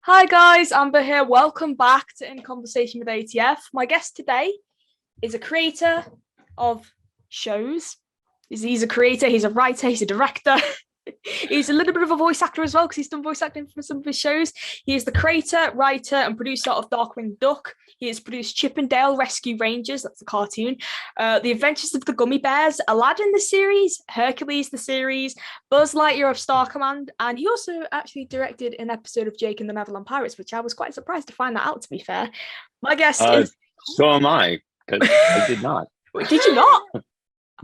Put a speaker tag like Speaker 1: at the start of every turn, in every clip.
Speaker 1: Hi guys, Amber here. Welcome back to In Conversation with ATF. My guest today is a creator of shows. He's a creator, he's a writer, he's a director. He's a little bit of a voice actor as well because he's done voice acting for some of his shows. He is the creator, writer, and producer of Darkwing Duck. He has produced Chip and Dale Rescue Rangers, that's a cartoon, The Adventures of the Gummi Bears, Aladdin the series, Hercules the series, Buzz Lightyear of Star Command, and he also actually directed an episode of Jake and the Neverland Pirates, which I was quite surprised to find that out, to be fair. My guest is...
Speaker 2: So am I, because I did not.
Speaker 1: Wait, did you not?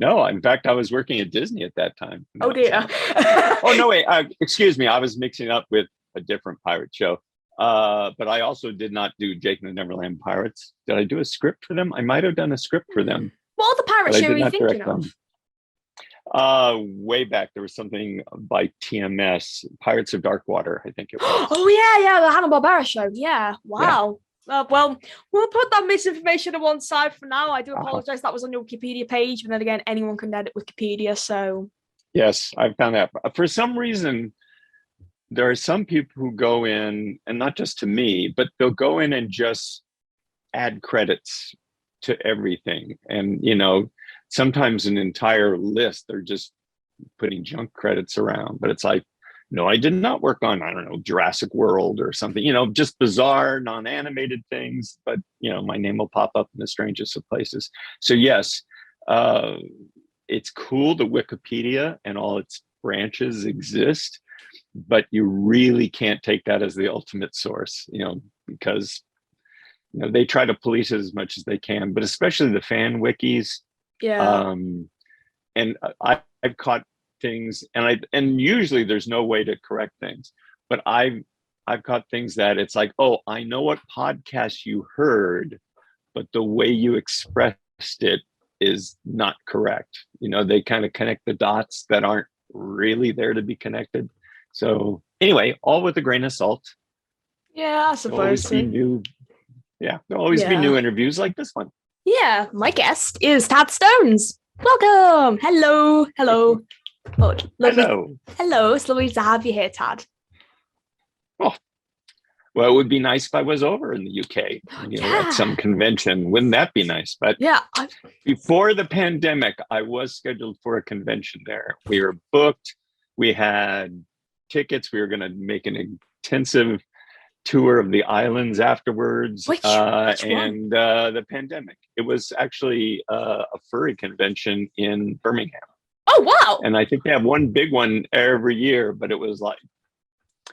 Speaker 2: No, in fact, I was working at Disney at that time.
Speaker 1: Oh, dear.
Speaker 2: Oh, no, wait. Excuse me. I was mixing up with a different pirate show. But I also did not do Jake and the Neverland Pirates. Did I do a script for them? I might have done a script for them.
Speaker 1: What other pirate show are you thinking of?
Speaker 2: Way back, there was something by TMS, Pirates of Darkwater, I think it was.
Speaker 1: Oh, yeah, the Hanna-Barbera show. Yeah, wow. Yeah. Well, we'll put that misinformation to one side for now. I do apologize. That was on your Wikipedia page, but then again, anyone can edit Wikipedia, so...
Speaker 2: Yes, I found that. For some reason, there are some people who go in, and not just to me, but they'll go in and just add credits to everything. And, sometimes an entire list, they're just putting junk credits around. But it's like, no, I did not work on, I don't know, Jurassic World or something, just bizarre, non-animated things. But, my name will pop up in the strangest of places. So, yes, it's cool that Wikipedia and all its branches exist, but you really can't take that as the ultimate source, because, they try to police it as much as they can, but especially the fan wikis.
Speaker 1: Yeah.
Speaker 2: And I've caught things, and usually there's no way to correct things, but I've caught things that it's like, oh, I know what podcast you heard, but the way you expressed it is not correct. They kind of connect the dots that aren't really there to be connected. So anyway, all with a grain of salt.
Speaker 1: Yeah, I suppose.
Speaker 2: There'll always be new interviews like this one.
Speaker 1: Yeah, my guest is Tad Stones. Welcome. Hello. Oh, lovely. Hello. It's lovely to have you here, Tad.
Speaker 2: Oh, well, it would be nice if I was over in the UK, at some convention. Wouldn't that be nice? But before the pandemic, I was scheduled for a convention there. We were booked. We had tickets. We were going to make an intensive tour of the islands afterwards.
Speaker 1: Which
Speaker 2: and the pandemic. It was actually a furry convention in Birmingham.
Speaker 1: Oh, wow.
Speaker 2: And I think they have one big one every year, but it was like,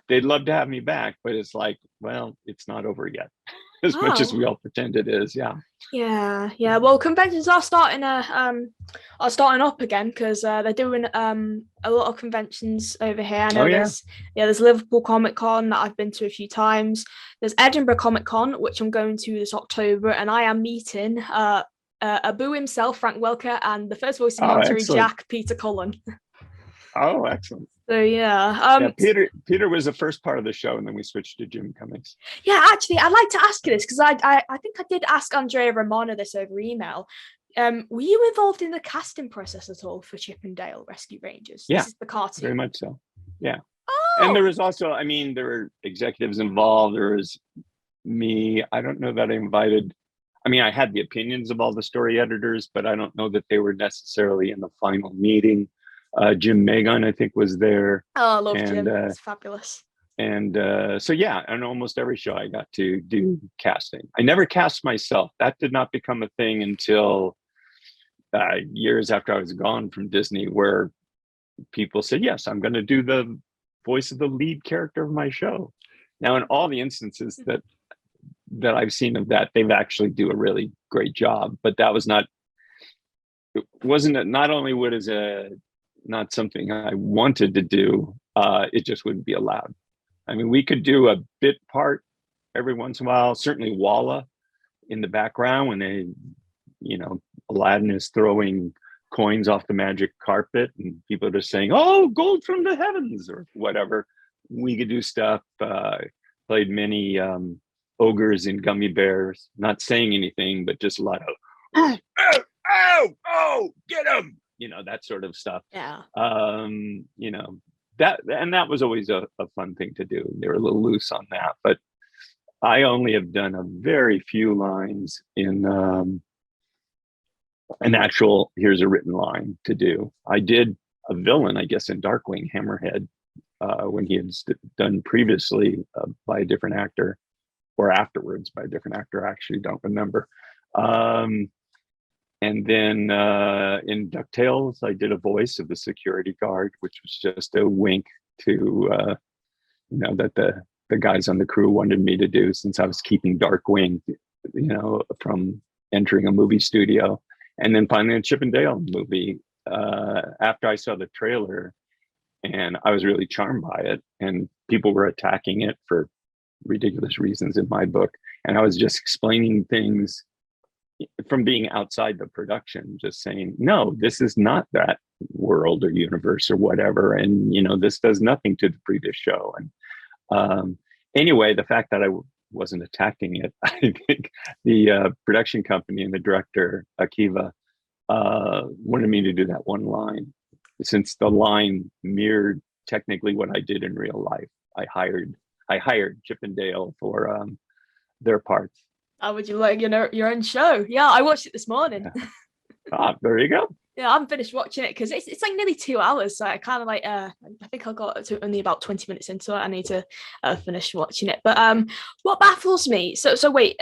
Speaker 2: they'd love to have me back, but it's like, well, it's not over yet. As much as we all pretend it is.
Speaker 1: Yeah. Well, conventions are starting up again because they're doing a lot of conventions over here. I know there's Liverpool Comic Con that I've been to a few times. There's Edinburgh Comic Con, which I'm going to this October, and I am meeting Abu himself, Frank Welker, and the first voice of Military Jack, Peter Cullen.
Speaker 2: Oh, excellent.
Speaker 1: So
Speaker 2: Peter was the first part of the show, and then we switched to Jim Cummings.
Speaker 1: Yeah, actually, I'd like to ask you this because I think I did ask Andrea Romano this over email. Were you involved in the casting process at all for Chip and Dale Rescue Rangers?
Speaker 2: Yeah,
Speaker 1: this is the cartoon.
Speaker 2: Very much so. Yeah.
Speaker 1: Oh.
Speaker 2: And there was also, there were executives involved. There was me. I don't know that I invited. I had the opinions of all the story editors, but I don't know that they were necessarily in the final meeting. Jim Megan, I think, was there.
Speaker 1: Oh, I love Jim. It's fabulous.
Speaker 2: And on almost every show I got to do casting. I never cast myself. That did not become a thing until years after I was gone from Disney, where people said, yes, I'm going to do the voice of the lead character of my show. Now, in all the instances that I've seen of that, they've actually do a really great job. But that was not only not something I wanted to do, it just wouldn't be allowed. We could do a bit part every once in a while, certainly Walla in the background when they, Aladdin is throwing coins off the magic carpet and people are just saying, oh, gold from the heavens or whatever. We could do stuff, played many ogres in Gummi Bears, not saying anything, but just a lot of, oh, get him! That sort of stuff.
Speaker 1: Yeah.
Speaker 2: that was always a fun thing to do. They were a little loose on that, but I only have done a very few lines in an actual here's a written line to do. I did a villain, I guess, in Darkwing Hammerhead when he had done previously by a different actor, or afterwards by a different actor. I actually don't remember. And then in Ducktales, I did a voice of the security guard, which was just a wink to that the guys on the crew wanted me to do, since I was keeping Darkwing, from entering a movie studio. And then finally, a Chip and Dale movie. After I saw the trailer, and I was really charmed by it, and people were attacking it for ridiculous reasons in my book, and I was just explaining things from being outside the production, just saying, no, this is not that world or universe or whatever, and this does nothing to the previous show. And anyway, the fact that I wasn't attacking it, I think the production company and the director Akiva wanted me to do that one line, since the line mirrored technically what I did in real life. I hired Chip and Dale for their parts.
Speaker 1: How would you like your own show? Yeah, I watched it this morning.
Speaker 2: Yeah. There you go.
Speaker 1: Yeah, I haven't finished watching it because it's like nearly 2 hours. So I kind of I think I got to only about 20 minutes into it. I need to finish watching it. But what baffles me? So wait,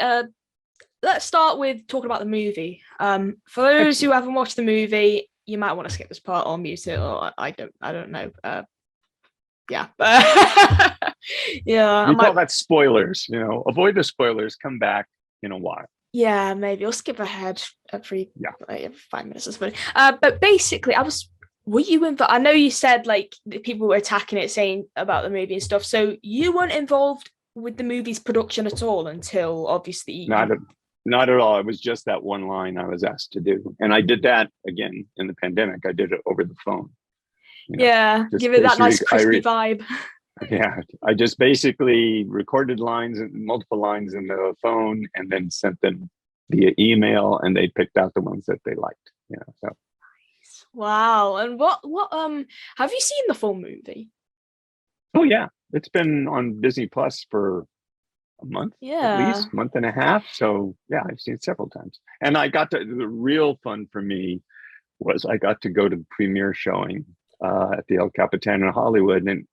Speaker 1: let's start with talking about the movie. For those who haven't watched the movie, you might want to skip this part or mute it, or I don't know. Yeah. Yeah.
Speaker 2: We call that spoilers. Avoid the spoilers. Come back in a while.
Speaker 1: Yeah, maybe I'll skip ahead every 5 minutes or something. But basically, were you involved? I know you said like people were attacking it, saying about the movie and stuff. So you weren't involved with the movie's production at all until obviously.
Speaker 2: Not at all. It was just that one line I was asked to do, and I did that again in the pandemic. I did it over the phone.
Speaker 1: Give it that nice crispy vibe.
Speaker 2: Yeah, I just basically recorded multiple lines in the phone, and then sent them via email, and they picked out the ones that they liked. So.
Speaker 1: Wow. And what have you seen the full movie?
Speaker 2: Oh yeah, it's been on Disney Plus for a month, at least month and a half. So yeah, I've seen it several times, and the real fun for me was I got to go to the premiere showing at the El Capitan in Hollywood, and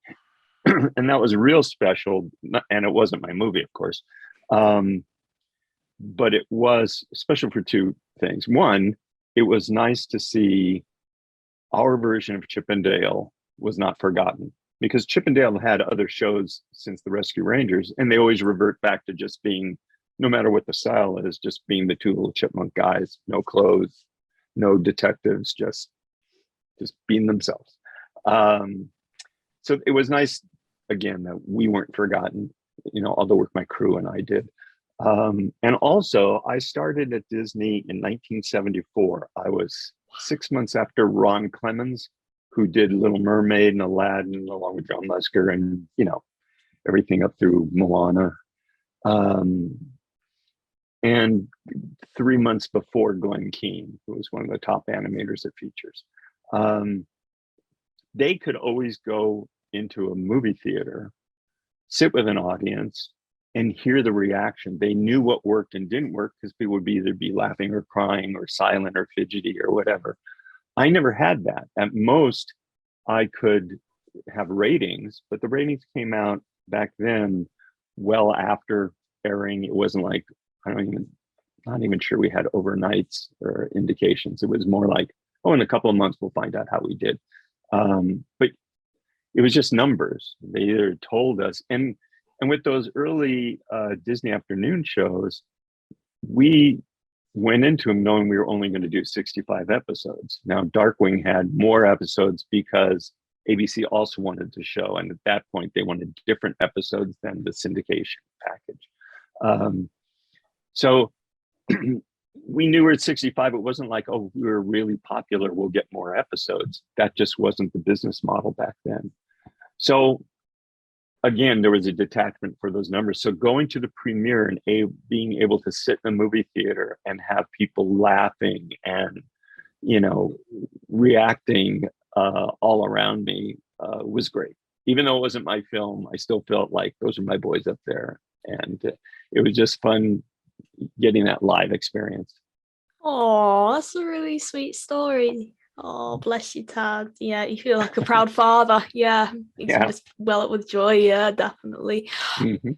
Speaker 2: and that was real special. And it wasn't my movie, of course, but it was special for two things. One, it was nice to see our version of Chip and Dale was not forgotten, because Chip and Dale had other shows since the Rescue Rangers, and they always revert back to just being, no matter what the style is, just being the two little chipmunk guys, no clothes, no detectives, just being themselves. So it was nice, again, that we weren't forgotten, all the work my crew and I did. And also, I started at Disney in 1974. I was 6 months after Ron Clements, who did Little Mermaid and Aladdin, along with John Musker, and everything up through Moana. And 3 months before Glenn Keane, who was one of the top animators at Features. They could always go into a movie theater, sit with an audience, and hear the reaction. They knew what worked and didn't work, because people would either be laughing or crying or silent or fidgety or whatever. I never had that. At most, I could have ratings, but the ratings came out back then well after airing. It wasn't like, not even sure we had overnights or indications. It was more like, oh, in a couple of months, we'll find out how we did. But it was just numbers. They either told us, and with those early Disney afternoon shows, we went into them knowing we were only going to do 65 episodes. Now, Darkwing had more episodes because ABC also wanted to show, and at that point, they wanted different episodes than the syndication package. So we knew we were at 65. It wasn't like, oh, we were really popular, we'll get more episodes. That just wasn't the business model back then. So again, there was a detachment for those numbers. So going to the premiere and being able to sit in a movie theater and have people laughing and, reacting all around me was great. even though it wasn't my film, I still felt like those are my boys up there. And it was just fun getting that live experience.
Speaker 1: Oh, that's a really sweet story. Oh, bless you, Tad. Yeah, you feel like a proud father. Yeah, makes me
Speaker 2: Yeah.
Speaker 1: just well up with joy. Yeah, definitely.
Speaker 2: Mhm.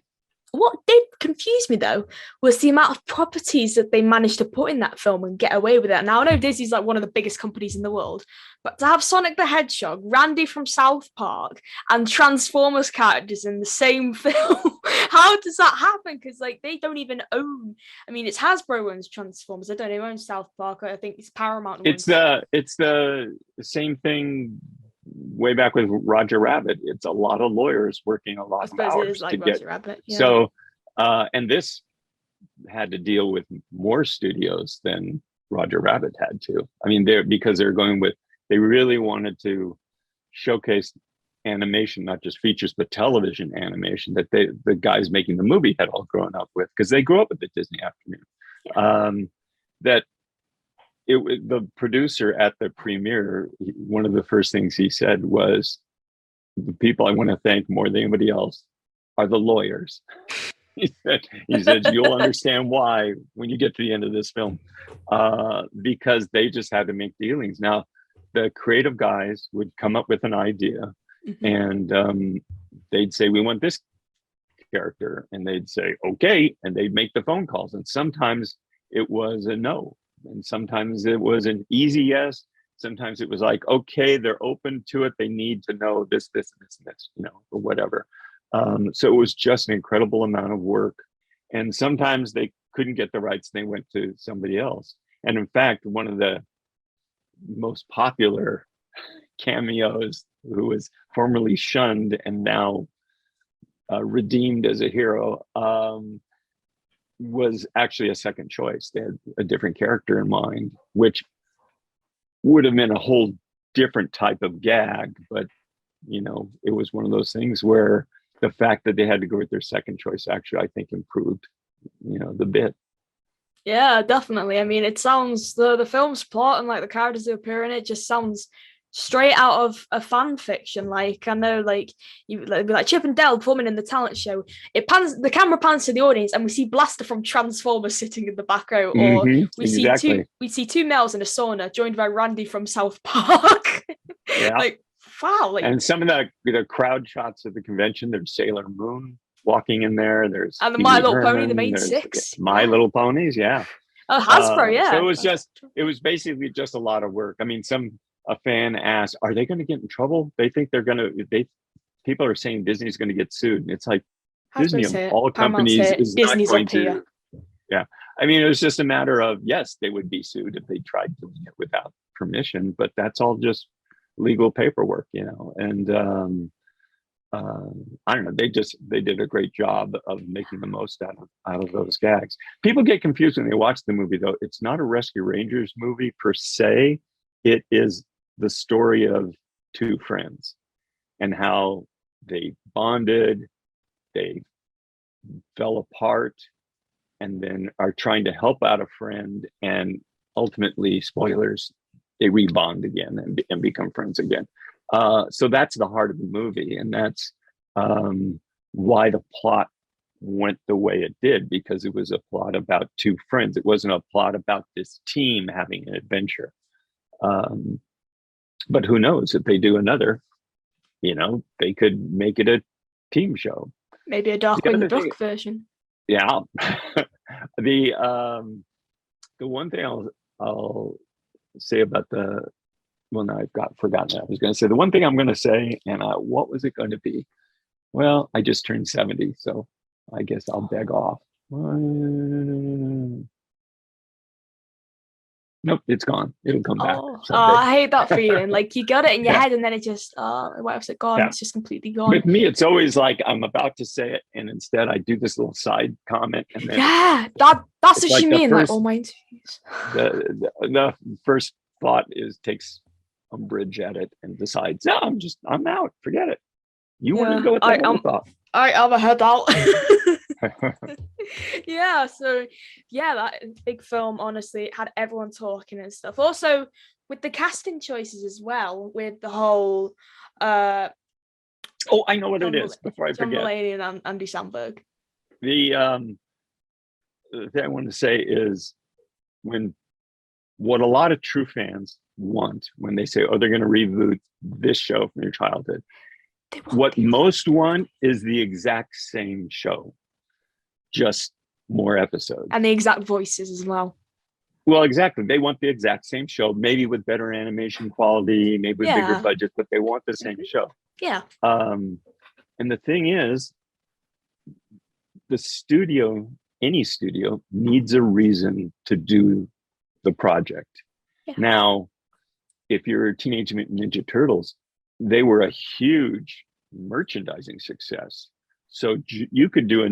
Speaker 1: What did confuse me though was the amount of properties that they managed to put in that film and get away with it. Now I know Disney's like one of the biggest companies in the world, but to have Sonic the Hedgehog, Randy from South Park, and Transformers characters in the same film, how does that happen? Because like they don't even own. I mean, it's Hasbro owns Transformers. I don't even own South Park. I think it's Paramount
Speaker 2: It's
Speaker 1: owns.
Speaker 2: the same thing way back with Roger Rabbit. It's a lot of lawyers working a
Speaker 1: I
Speaker 2: lot of
Speaker 1: suppose it is
Speaker 2: hours to
Speaker 1: like
Speaker 2: get.
Speaker 1: Roger Rabbit. Yeah.
Speaker 2: So, and this had to deal with more studios than Roger Rabbit had to. I mean, because they're going with, they really wanted to showcase animation, not just features, but television animation that the guys making the movie had all grown up with, because they grew up with the Disney afternoon.
Speaker 1: Yeah.
Speaker 2: That the producer at the premiere, one of the first things he said was, the people I want to thank more than anybody else are the lawyers. He said you'll understand why when you get to the end of this film, because they just had to make dealings. Now, the creative guys would come up with an idea, and they'd say, we want this character, and they'd say, okay, and they'd make the phone calls. And sometimes it was a no, and sometimes it was an easy yes. Sometimes it was like, okay, they're open to it. They need to know this, this, and this, and this, or whatever. So it was just an incredible amount of work. And sometimes they couldn't get the rights. They went to somebody else. And in fact, one of the most popular cameos, who was formerly shunned and now redeemed as a hero, was actually a second choice. They had a different character in mind, which would have been a whole different type of gag. But, it was one of those things where the fact that they had to go with their second choice actually, I think, improved, the bit.
Speaker 1: Yeah, definitely. I mean, it sounds the film's plot and like the characters who appear in it just sounds straight out of a fan fiction. Like I know, like you like, be like Chip and Dale performing in the talent show. The camera pans to the audience, and we see Blaster from Transformers sitting in the background, or
Speaker 2: Exactly.
Speaker 1: we see two males in a sauna joined by Randy from South Park.
Speaker 2: Yeah.
Speaker 1: Like wow. Like,
Speaker 2: and some of the crowd shots of the convention, there's Sailor Moon walking in there. There's
Speaker 1: and the
Speaker 2: Pee
Speaker 1: My
Speaker 2: Wee
Speaker 1: Little
Speaker 2: Herman,
Speaker 1: Pony, the main six.
Speaker 2: My Little Ponies, yeah.
Speaker 1: Oh, Hasbro, yeah.
Speaker 2: So it was basically just a lot of work. I mean, a fan asked, "Are they going to get in trouble?" They think people are saying Disney's going to get sued, and it's like
Speaker 1: Hasbro's
Speaker 2: Disney
Speaker 1: here,
Speaker 2: of all companies is
Speaker 1: Disney's
Speaker 2: not going
Speaker 1: up here.
Speaker 2: to. Yeah, I mean, it was just a matter of, yes, they would be sued if they tried doing it without permission, but that's all just legal paperwork, and I don't know. They did a great job of making the most out of those gags. People get confused when they watch the movie, though. It's not a Rescue Rangers movie per se. It is the story of two friends and how they bonded, they fell apart, and then are trying to help out a friend, and ultimately, spoilers, they rebond again and become friends again. So that's the heart of the movie, and that's why the plot went the way it did, because it was a plot about two friends. It wasn't a plot about this team having an adventure. But who knows, if they do another, they could make it a team show.
Speaker 1: Maybe a Darkwing Duck version.
Speaker 2: Yeah. The one thing I'll say about well, now I've forgotten that I was going to say. The one thing I'm going to say, and what was it going to be? Well, I just turned 70, so I guess I'll beg off. Nope, it's gone. It'll come back.
Speaker 1: I hate that feeling. Like you got it in your head, and then it just, why was it gone?
Speaker 2: Yeah.
Speaker 1: It's just completely gone.
Speaker 2: With me, it's always like I'm about to say it, and instead I do this little side comment, and then
Speaker 1: that's what you mean. Like, oh my interviews.
Speaker 2: The first thought takes umbrage at it and decides, no, I'm out. Forget it. You want to go with that thought.
Speaker 1: I have a head out. Yeah, so that big film honestly had everyone talking and stuff. Also with the casting choices as well, with the whole
Speaker 2: Oh, I know what it
Speaker 1: John,
Speaker 2: is. Before I
Speaker 1: John
Speaker 2: forget,
Speaker 1: Mulaney and Andy Samberg.
Speaker 2: The thing I want to say is when what a lot of true fans want when they say, "Oh, they're going to reboot this show from your childhood," what most want is the exact same show, just more episodes
Speaker 1: and the exact voices as well.
Speaker 2: Well, exactly. They want the exact same show, maybe with better animation quality, maybe with bigger budget, but they want the same show.
Speaker 1: Yeah.
Speaker 2: And the thing is, the studio, any studio, needs a reason to do the project. Yeah. Now, if you're Teenage Mutant Ninja Turtles, they were a huge merchandising success. So you could do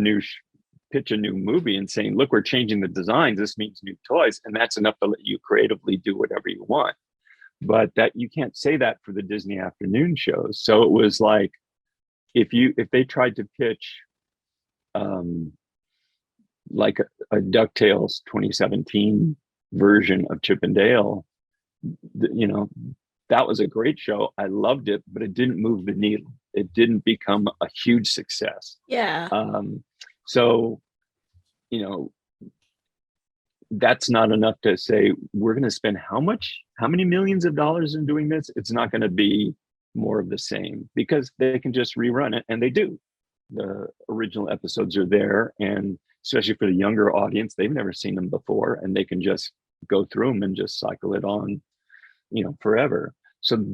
Speaker 2: pitch a new movie and saying, look, we're changing the designs. This means new toys. And that's enough to let you creatively do whatever you want. But that you can't say that for the Disney afternoon shows. So it was like, if they tried to pitch like a DuckTales 2017 version of Chip and Dale, that was a great show. I loved it, but it didn't move the needle. It didn't become a huge success.
Speaker 1: Yeah.
Speaker 2: So, that's not enough to say we're going to spend how many millions of dollars in doing this. It's not going to be more of the same because they can just rerun it, and they do. The original episodes are there, and especially for the younger audience, they've never seen them before, and they can just go through them and just cycle it on, forever. So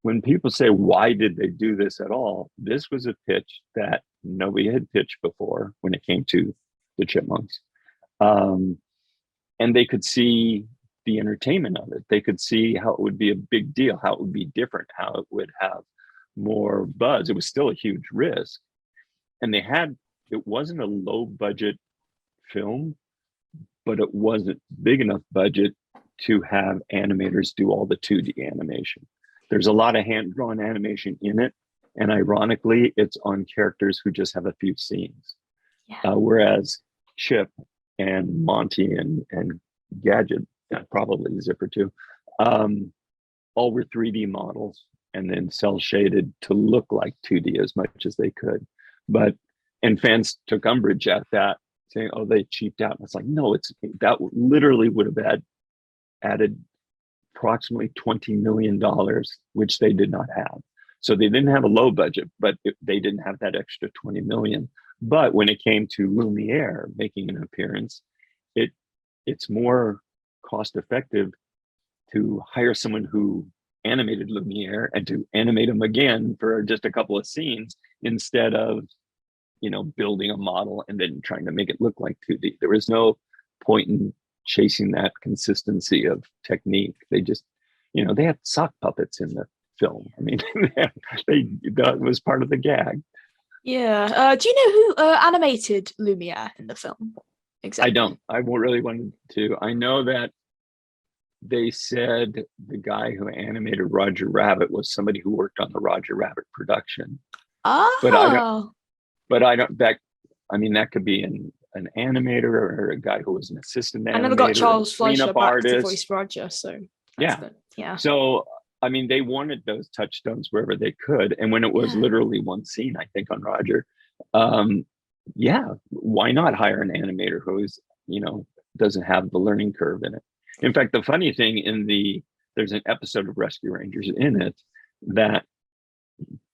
Speaker 2: when people say, why did they do this at all? This was a pitch that nobody had pitched before when it came to the Chipmunks. And they could see the entertainment of it. They could see how it would be a big deal, how it would be different, how it would have more buzz. It was still a huge risk. And it wasn't a low budget film, but it wasn't big enough budget to have animators do all the 2D animation. There's a lot of hand-drawn animation in it. And ironically, it's on characters who just have a few scenes. Yeah. Whereas Chip and Monty and Gadget, probably Zipper too, all were 3D models and then cell shaded to look like 2D as much as they could. And fans took umbrage at that, saying, oh, they cheaped out. And it's like, no, that literally would have added approximately $20 million, which they did not have. So they didn't have a low budget, but they didn't have that extra 20 million. But when it came to Lumiere making an appearance, it's more cost effective to hire someone who animated Lumiere and to animate them again for just a couple of scenes instead of, building a model and then trying to make it look like 2D. There was no point in chasing that consistency of technique. They just, they had sock puppets in the film. I mean, that was part of the gag.
Speaker 1: Yeah. Do you know who animated Lumiere in the film? Exactly.
Speaker 2: I don't. I really wanted to. I know that they said the guy who animated Roger Rabbit was somebody who worked on the Roger Rabbit production.
Speaker 1: Oh.
Speaker 2: But I don't. That could be an animator or a guy who was an assistant animator.
Speaker 1: I never got Charles Fleischer back to voice Roger, so
Speaker 2: yeah. So they wanted those touchstones wherever they could, and when it was literally one scene, I think on Roger, why not hire an animator who's doesn't have the learning curve in it? In fact, the funny thing there's an episode of Rescue Rangers in it that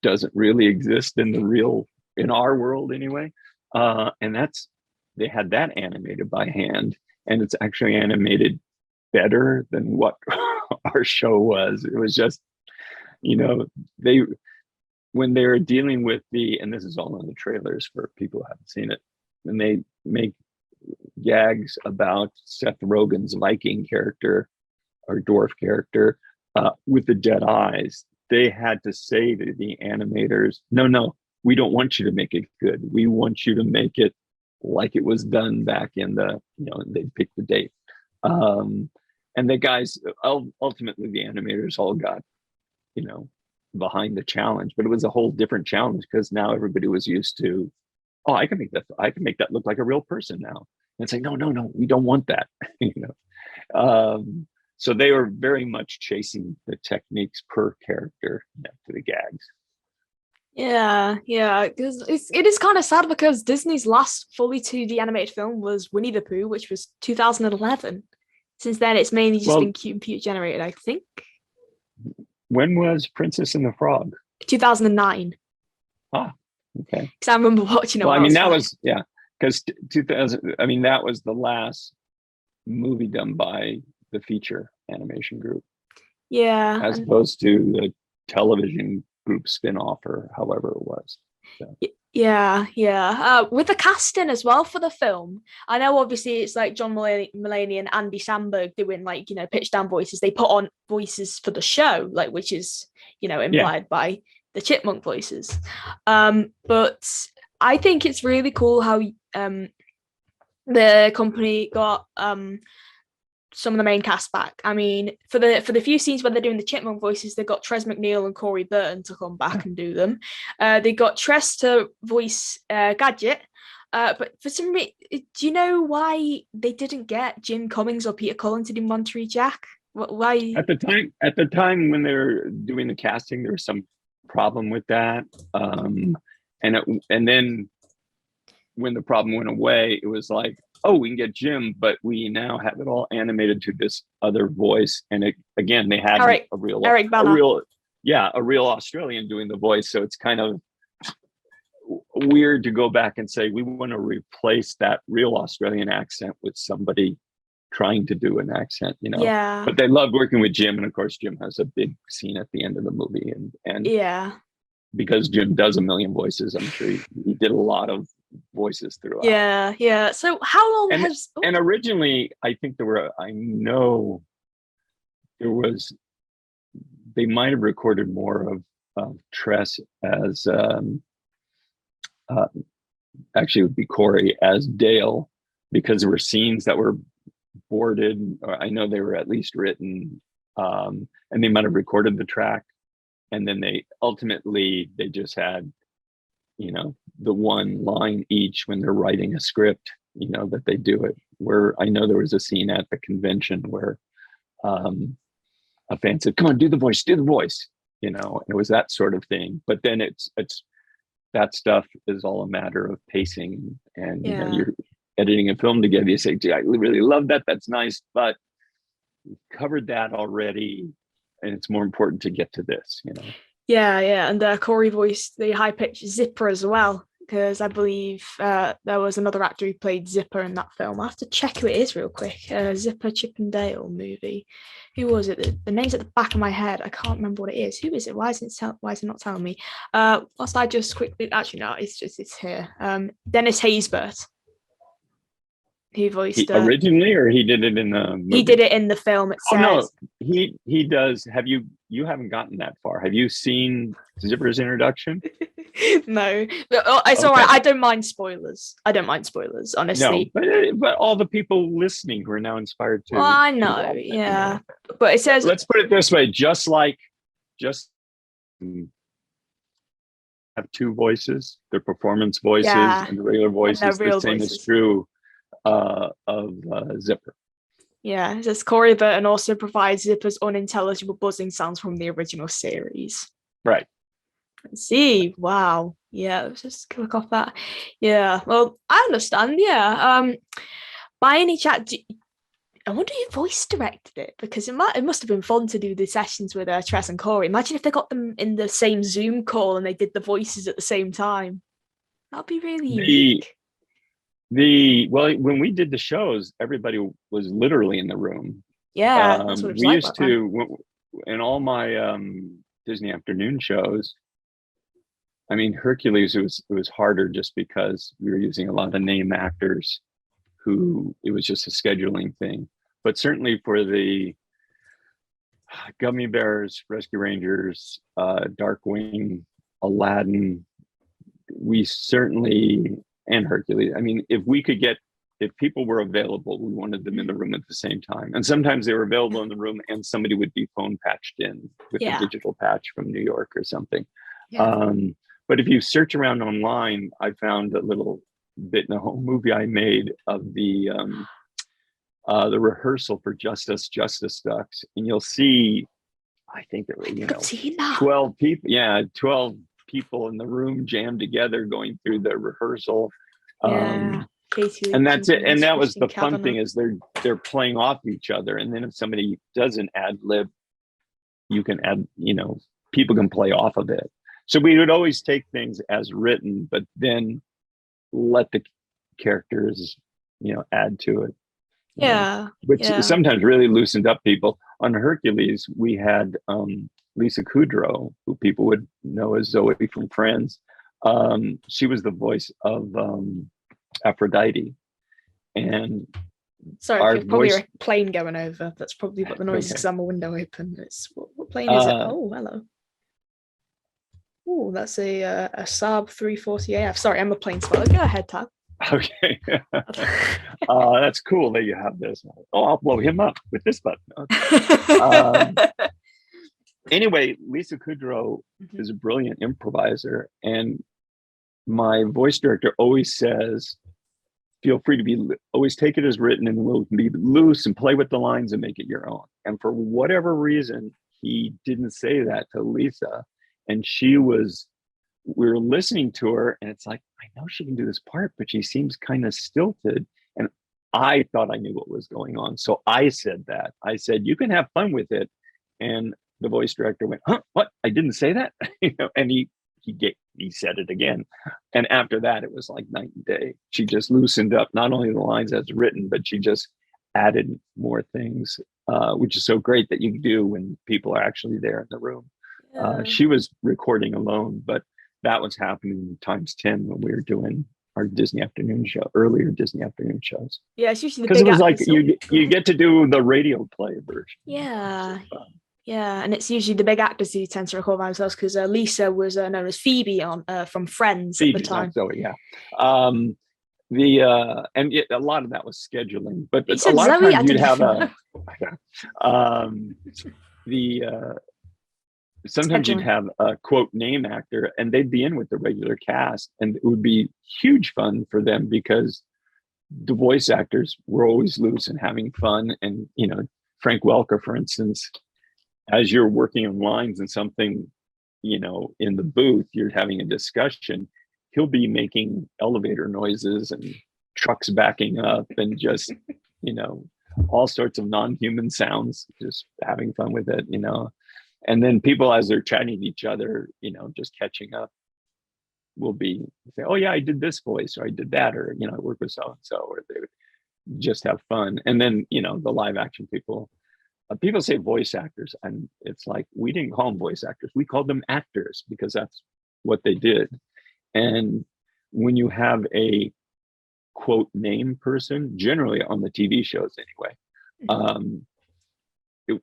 Speaker 2: doesn't really exist in our world anyway, and they had that animated by hand, and it's actually animated better than what our show was. It was just, when they're dealing with and this is all in the trailers for people who haven't seen it, when they make gags about Seth Rogen's Viking character or dwarf character with the dead eyes, they had to say to the animators, no, we don't want you to make it good. We want you to make it like it was done back in they picked the date. And the guys, ultimately the animators all got, behind the challenge, but it was a whole different challenge because now everybody was used to, I can make that look like a real person now. And it's like, no, we don't want that. So they were very much chasing the techniques per character to the gags.
Speaker 1: Yeah, because it is kind of sad because Disney's last fully 2D animated film was Winnie the Pooh, which was 2011. Since then, it's mainly just
Speaker 2: Well,
Speaker 1: been computer generated, I think.
Speaker 2: when was Princess and the Frog?
Speaker 1: 2009.
Speaker 2: Ah, okay.
Speaker 1: Because I remember watching it
Speaker 2: Well,
Speaker 1: when
Speaker 2: I
Speaker 1: I
Speaker 2: mean,
Speaker 1: was
Speaker 2: that
Speaker 1: five.
Speaker 2: was, yeah, because 2000, I mean, that was the last movie done by the feature animation group,
Speaker 1: Yeah,
Speaker 2: as
Speaker 1: and
Speaker 2: opposed to the television group spin-off or however it was. So,
Speaker 1: yeah. With the casting as well for the film, I know obviously it's like John Mulaney and Andy Samberg doing like pitch down voices. They put on voices for the show, like which is
Speaker 2: yeah,
Speaker 1: implied by the chipmunk voices. But I think it's really cool how the company got some of the main cast back. I mean, for the few scenes where they're doing the chipmunk voices, they got Trez McNeil and Corey Burton to come back and do them. They got Trez to voice Gadget. But for some reason, do you know why they didn't get Jim Cummings or Peter Cullen to do Monterey Jack? Why?
Speaker 2: at the time when they were doing the casting, there was some problem with that, and then when the problem went away, it was like, oh, we can get Jim, but we now have it all animated to this other voice. And again, they had
Speaker 1: Eric Bana.
Speaker 2: A real Australian doing the voice. So it's kind of weird to go back and say we want to replace that real Australian accent with somebody trying to do an accent,
Speaker 1: Yeah.
Speaker 2: But they love working with Jim, and of course, Jim has a big scene at the end of the movie, and
Speaker 1: yeah.
Speaker 2: Because Jim does a million voices, I'm sure he did a lot of voices throughout.
Speaker 1: Yeah. So how long has?
Speaker 2: And originally, I think I know there was. They might have recorded more of Tress as actually it would be Corey as Dale, because there were scenes that were boarded, or I know they were at least written, and they might have recorded the track, and then they just had the one line each when they're writing a script, that they do it. Where I know there was a scene at the convention where a fan said, come on, do the voice, and it was that sort of thing. But then it's that stuff is all a matter of pacing, and you're editing a film together. You say, gee, I really love that, that's nice, but we've covered that already, and it's more important to get to this.
Speaker 1: Yeah, and Corey voiced the high-pitched Zipper as well, because I believe there was another actor who played Zipper in that film. I have to check who it is real quick. Zipper Chip and Dale movie. Who was it? The name's at the back of my head. I can't remember what it is. Who is it? Why is it not telling me? Whilst I just quickly, actually no, it's here. Dennis Haysbert. He voiced
Speaker 2: originally, or he did it in the movie?
Speaker 1: He did it in the film. It says.
Speaker 2: No, he does. Have you haven't gotten that far? Have you seen Zipper's introduction?
Speaker 1: No, it's all right. I don't mind spoilers, honestly.
Speaker 2: No, but all the people listening who are now inspired to.
Speaker 1: Well, I know, yeah. But it says.
Speaker 2: Let's put it this way: just have two voices, their performance voices and the regular voices. The same is true of Zipper.
Speaker 1: Yeah, it says Corey Burton also provides Zipper's unintelligible buzzing sounds from the original series.
Speaker 2: Right.
Speaker 1: Let's see. Wow. Yeah, let's just click off that. Yeah. Well, I understand. Yeah. By any chance, I wonder who voice directed it, because it must have been fun to do the sessions with Tress and Corey. Imagine if they got them in the same Zoom call and they did the voices at the same time. That'd be really unique.
Speaker 2: When we did the shows, everybody was literally in the room.
Speaker 1: Yeah, that's what it was
Speaker 2: we used to in all my Disney afternoon shows. I mean, Hercules, it was harder just because we were using a lot of name actors who it was just a scheduling thing. But certainly for the Gummi Bears, Rescue Rangers, Darkwing, Aladdin, we certainly, and Hercules. I mean, if people were available, we wanted them in the room at the same time. And sometimes they were available in the room and somebody would be phone patched in with a digital patch from New York or something. Yeah. But if you search around online, I found a little bit in a home movie I made of the rehearsal for Justice Ducks, and you'll see, I think there were 12 people. Yeah, 12 people in the room jammed together going through the rehearsal.
Speaker 1: Yeah. Katie
Speaker 2: And that's it. And that was the
Speaker 1: Christine
Speaker 2: fun thing,
Speaker 1: Kavanagh.
Speaker 2: is they're playing off each other. And then if somebody does an ad lib, you can add, people can play off of it. So we would always take things as written, but then let the characters, add to it.
Speaker 1: Yeah.
Speaker 2: Which sometimes really loosened up people. On Hercules, we had Lisa Kudrow, who people would know as Zoe from Friends. She was the voice of Aphrodite. And
Speaker 1: sorry, there's probably a plane going over. That's probably what the noise is, because I'm a window open. It's what plane is it? Oh, hello. Oh, that's a Saab 340AF. Sorry, I'm a plane spotter. Go ahead, Tab.
Speaker 2: Okay. That's cool that you have this. Oh, I'll blow him up with this button. Anyway, Lisa Kudrow is a brilliant improviser, and my voice director always says, feel free to always take it as written, and we'll be loose and play with the lines and make it your own. And for whatever reason, he didn't say that to Lisa. And we were listening to her, and it's like, I know she can do this part, but she seems kind of stilted. And I thought I knew what was going on. So I said that. I said, you can have fun with it. And the voice director went, huh, what? I didn't say that? And he said it again. And after that, it was like night and day. She just loosened up not only the lines as written, but she just added more things, which is so great that you can do when people are actually there in the room. She was recording alone, but that was happening times 10 when we were doing our Disney afternoon show, earlier Disney afternoon shows.
Speaker 1: Yeah, it's usually
Speaker 2: because it was like you get to do the radio play version.
Speaker 1: Yeah. Yeah, and it's usually the big actors who tend to record by themselves, because Lisa was known as Phoebe on from Friends at the time.
Speaker 2: Zoe, yeah. And a lot of that was scheduling, but a lot of times you'd have sometimes you'd have a quote name actor, and they'd be in with the regular cast, and it would be huge fun for them because the voice actors were always loose and having fun. And Frank Welker, for instance, as you're working on lines and something, in the booth, you're having a discussion, he'll be making elevator noises and trucks backing up and just, all sorts of non-human sounds, just having fun with it, And then people, as they're chatting to each other, just catching up, will say, oh yeah, I did this voice, or I did that, or, I work with so-and-so, or they would just have fun. And then, the live action people say voice actors, and it's like, we didn't call them voice actors. We called them actors because that's what they did. And when you have a quote name person, generally on the TV shows anyway, we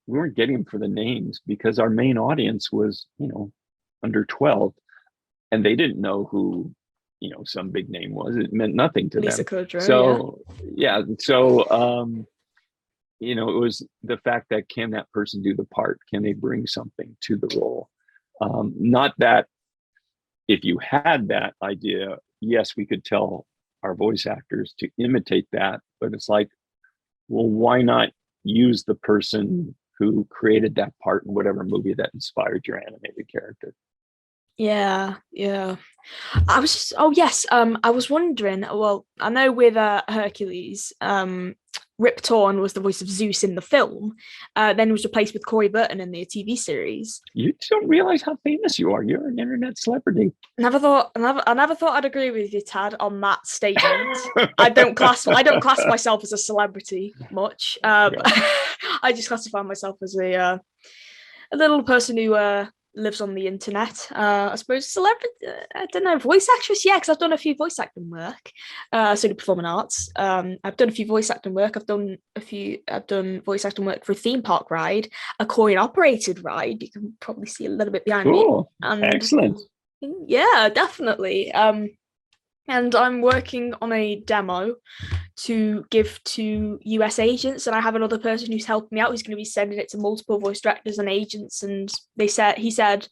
Speaker 2: weren't getting them for the names because our main audience was, under 12, and they didn't know who, some big name was. It meant nothing to
Speaker 1: Lisa
Speaker 2: them.
Speaker 1: Kudrow,
Speaker 2: so, yeah. So, it was the fact that, can that person do the part? Can they bring something to the role? Not that if you had that idea, yes, we could tell our voice actors to imitate that, but it's like, well, why not use the person who created that part in whatever movie that inspired your animated character?
Speaker 1: Yeah. I was I was wondering, well, I know with Hercules, Rip Torn was the voice of Zeus in the film, then was replaced with Corey Burton in the TV series.
Speaker 2: You don't realize how famous you are. You're an internet celebrity.
Speaker 1: I never thought I'd agree with you, Tad, on that statement. I don't class myself as a celebrity much. I just classify myself as a little person who lives on the internet. I suppose celebrity. I don't know, voice actress. Yeah, because I've done a few voice acting work. So do performing arts. I've done a few voice acting work. I've done voice acting work for a theme park ride, a coin operated ride. You can probably see a little bit behind me. And
Speaker 2: excellent.
Speaker 1: Yeah, definitely. And I'm working on a demo to give to US agents, and I have another person who's helping me out who's going to be sending it to multiple voice directors and agents. And he said,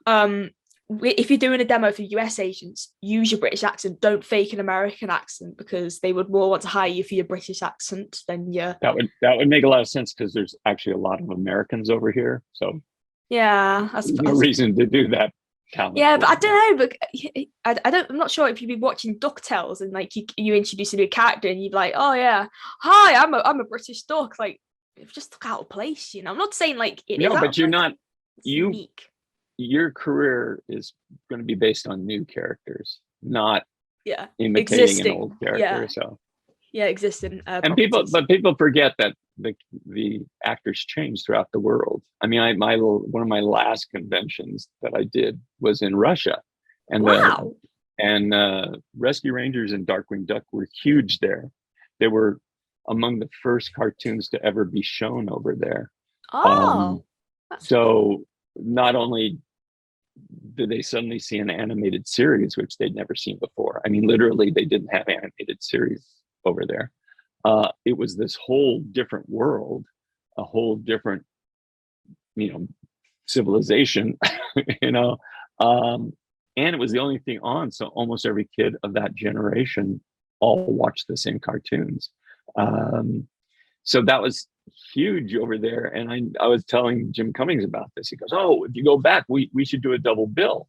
Speaker 1: if you're doing a demo for US agents, use your British accent, don't fake an American accent, because they would more want to hire you for your British accent than your...
Speaker 2: That would make a lot of sense, because there's actually a lot of Americans over here, so
Speaker 1: yeah,
Speaker 2: there's no reason to do that. talent.
Speaker 1: Yeah, but
Speaker 2: pool.
Speaker 1: I don't know. But I'm not sure if you've been watching Ducktales and like you introduce a new character and you're like, oh yeah, hi, I'm a British duck. Like, it's just look out of place, you know. I'm not saying like it is
Speaker 2: No,
Speaker 1: out
Speaker 2: but
Speaker 1: of
Speaker 2: you're
Speaker 1: place.
Speaker 2: not.
Speaker 1: It's
Speaker 2: You
Speaker 1: unique.
Speaker 2: your career is going to be based on new characters, not
Speaker 1: Yeah,
Speaker 2: imitating an old
Speaker 1: existing.
Speaker 2: character.
Speaker 1: Yeah,
Speaker 2: So,
Speaker 1: yeah, existing
Speaker 2: and
Speaker 1: properties.
Speaker 2: people forget that the actors change throughout the world. I mean, one of my last conventions that I did was in Russia, and
Speaker 1: Wow.
Speaker 2: Rescue Rangers and Darkwing Duck were huge there. They were among the first cartoons to ever be shown over there. Um,
Speaker 1: Oh, that's cool.
Speaker 2: so not only did they suddenly see an animated series, which they'd never seen before. I mean, literally, they didn't have animated series over there. It was this whole different world, a whole different, civilization, you know, um, and it was the only thing on. So almost every kid of that generation all watched the same cartoons. Um, so that was huge over there. And I was telling Jim Cummings about this. He goes, "Oh, if you go back, we should do a double bill."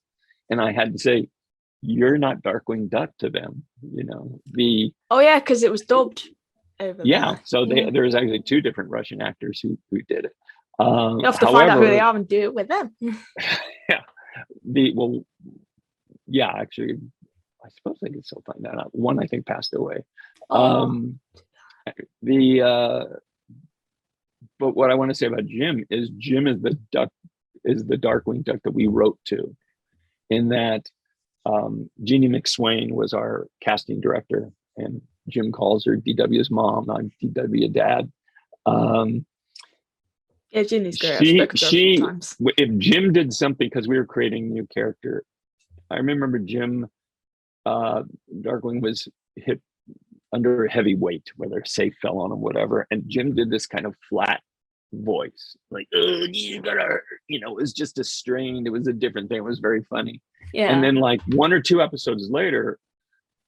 Speaker 2: And I had to say, "You're not Darkwing Duck to them, you know."
Speaker 1: Oh yeah, because it was dubbed over
Speaker 2: Yeah,
Speaker 1: there.
Speaker 2: so
Speaker 1: Yeah.
Speaker 2: there was actually two different Russian actors who did it.
Speaker 1: You have to find out who they
Speaker 2: However,
Speaker 1: are and do it with them.
Speaker 2: yeah, the well, yeah, actually, I suppose I could still find that out. One I think passed away.
Speaker 1: Oh,
Speaker 2: Um, the But what I want to say about Jim is the Darkwing Duck that we wrote to. In that, Jeannie McSwain was our casting director, and Jim calls her DW's mom. I'm DW dad. Um,
Speaker 1: yeah, Ginny's great. I've spoken to her a few times.
Speaker 2: if Jim did something, because we were creating a new character, I remember Jim, Darkwing was hit under a heavy weight, whether a safe fell on him, whatever, and Jim did this kind of flat voice, like, "Oh, you gotta hurt," it was just a strained, it was a different thing. It was very funny. And
Speaker 1: Yeah.
Speaker 2: then, like, one or two episodes later,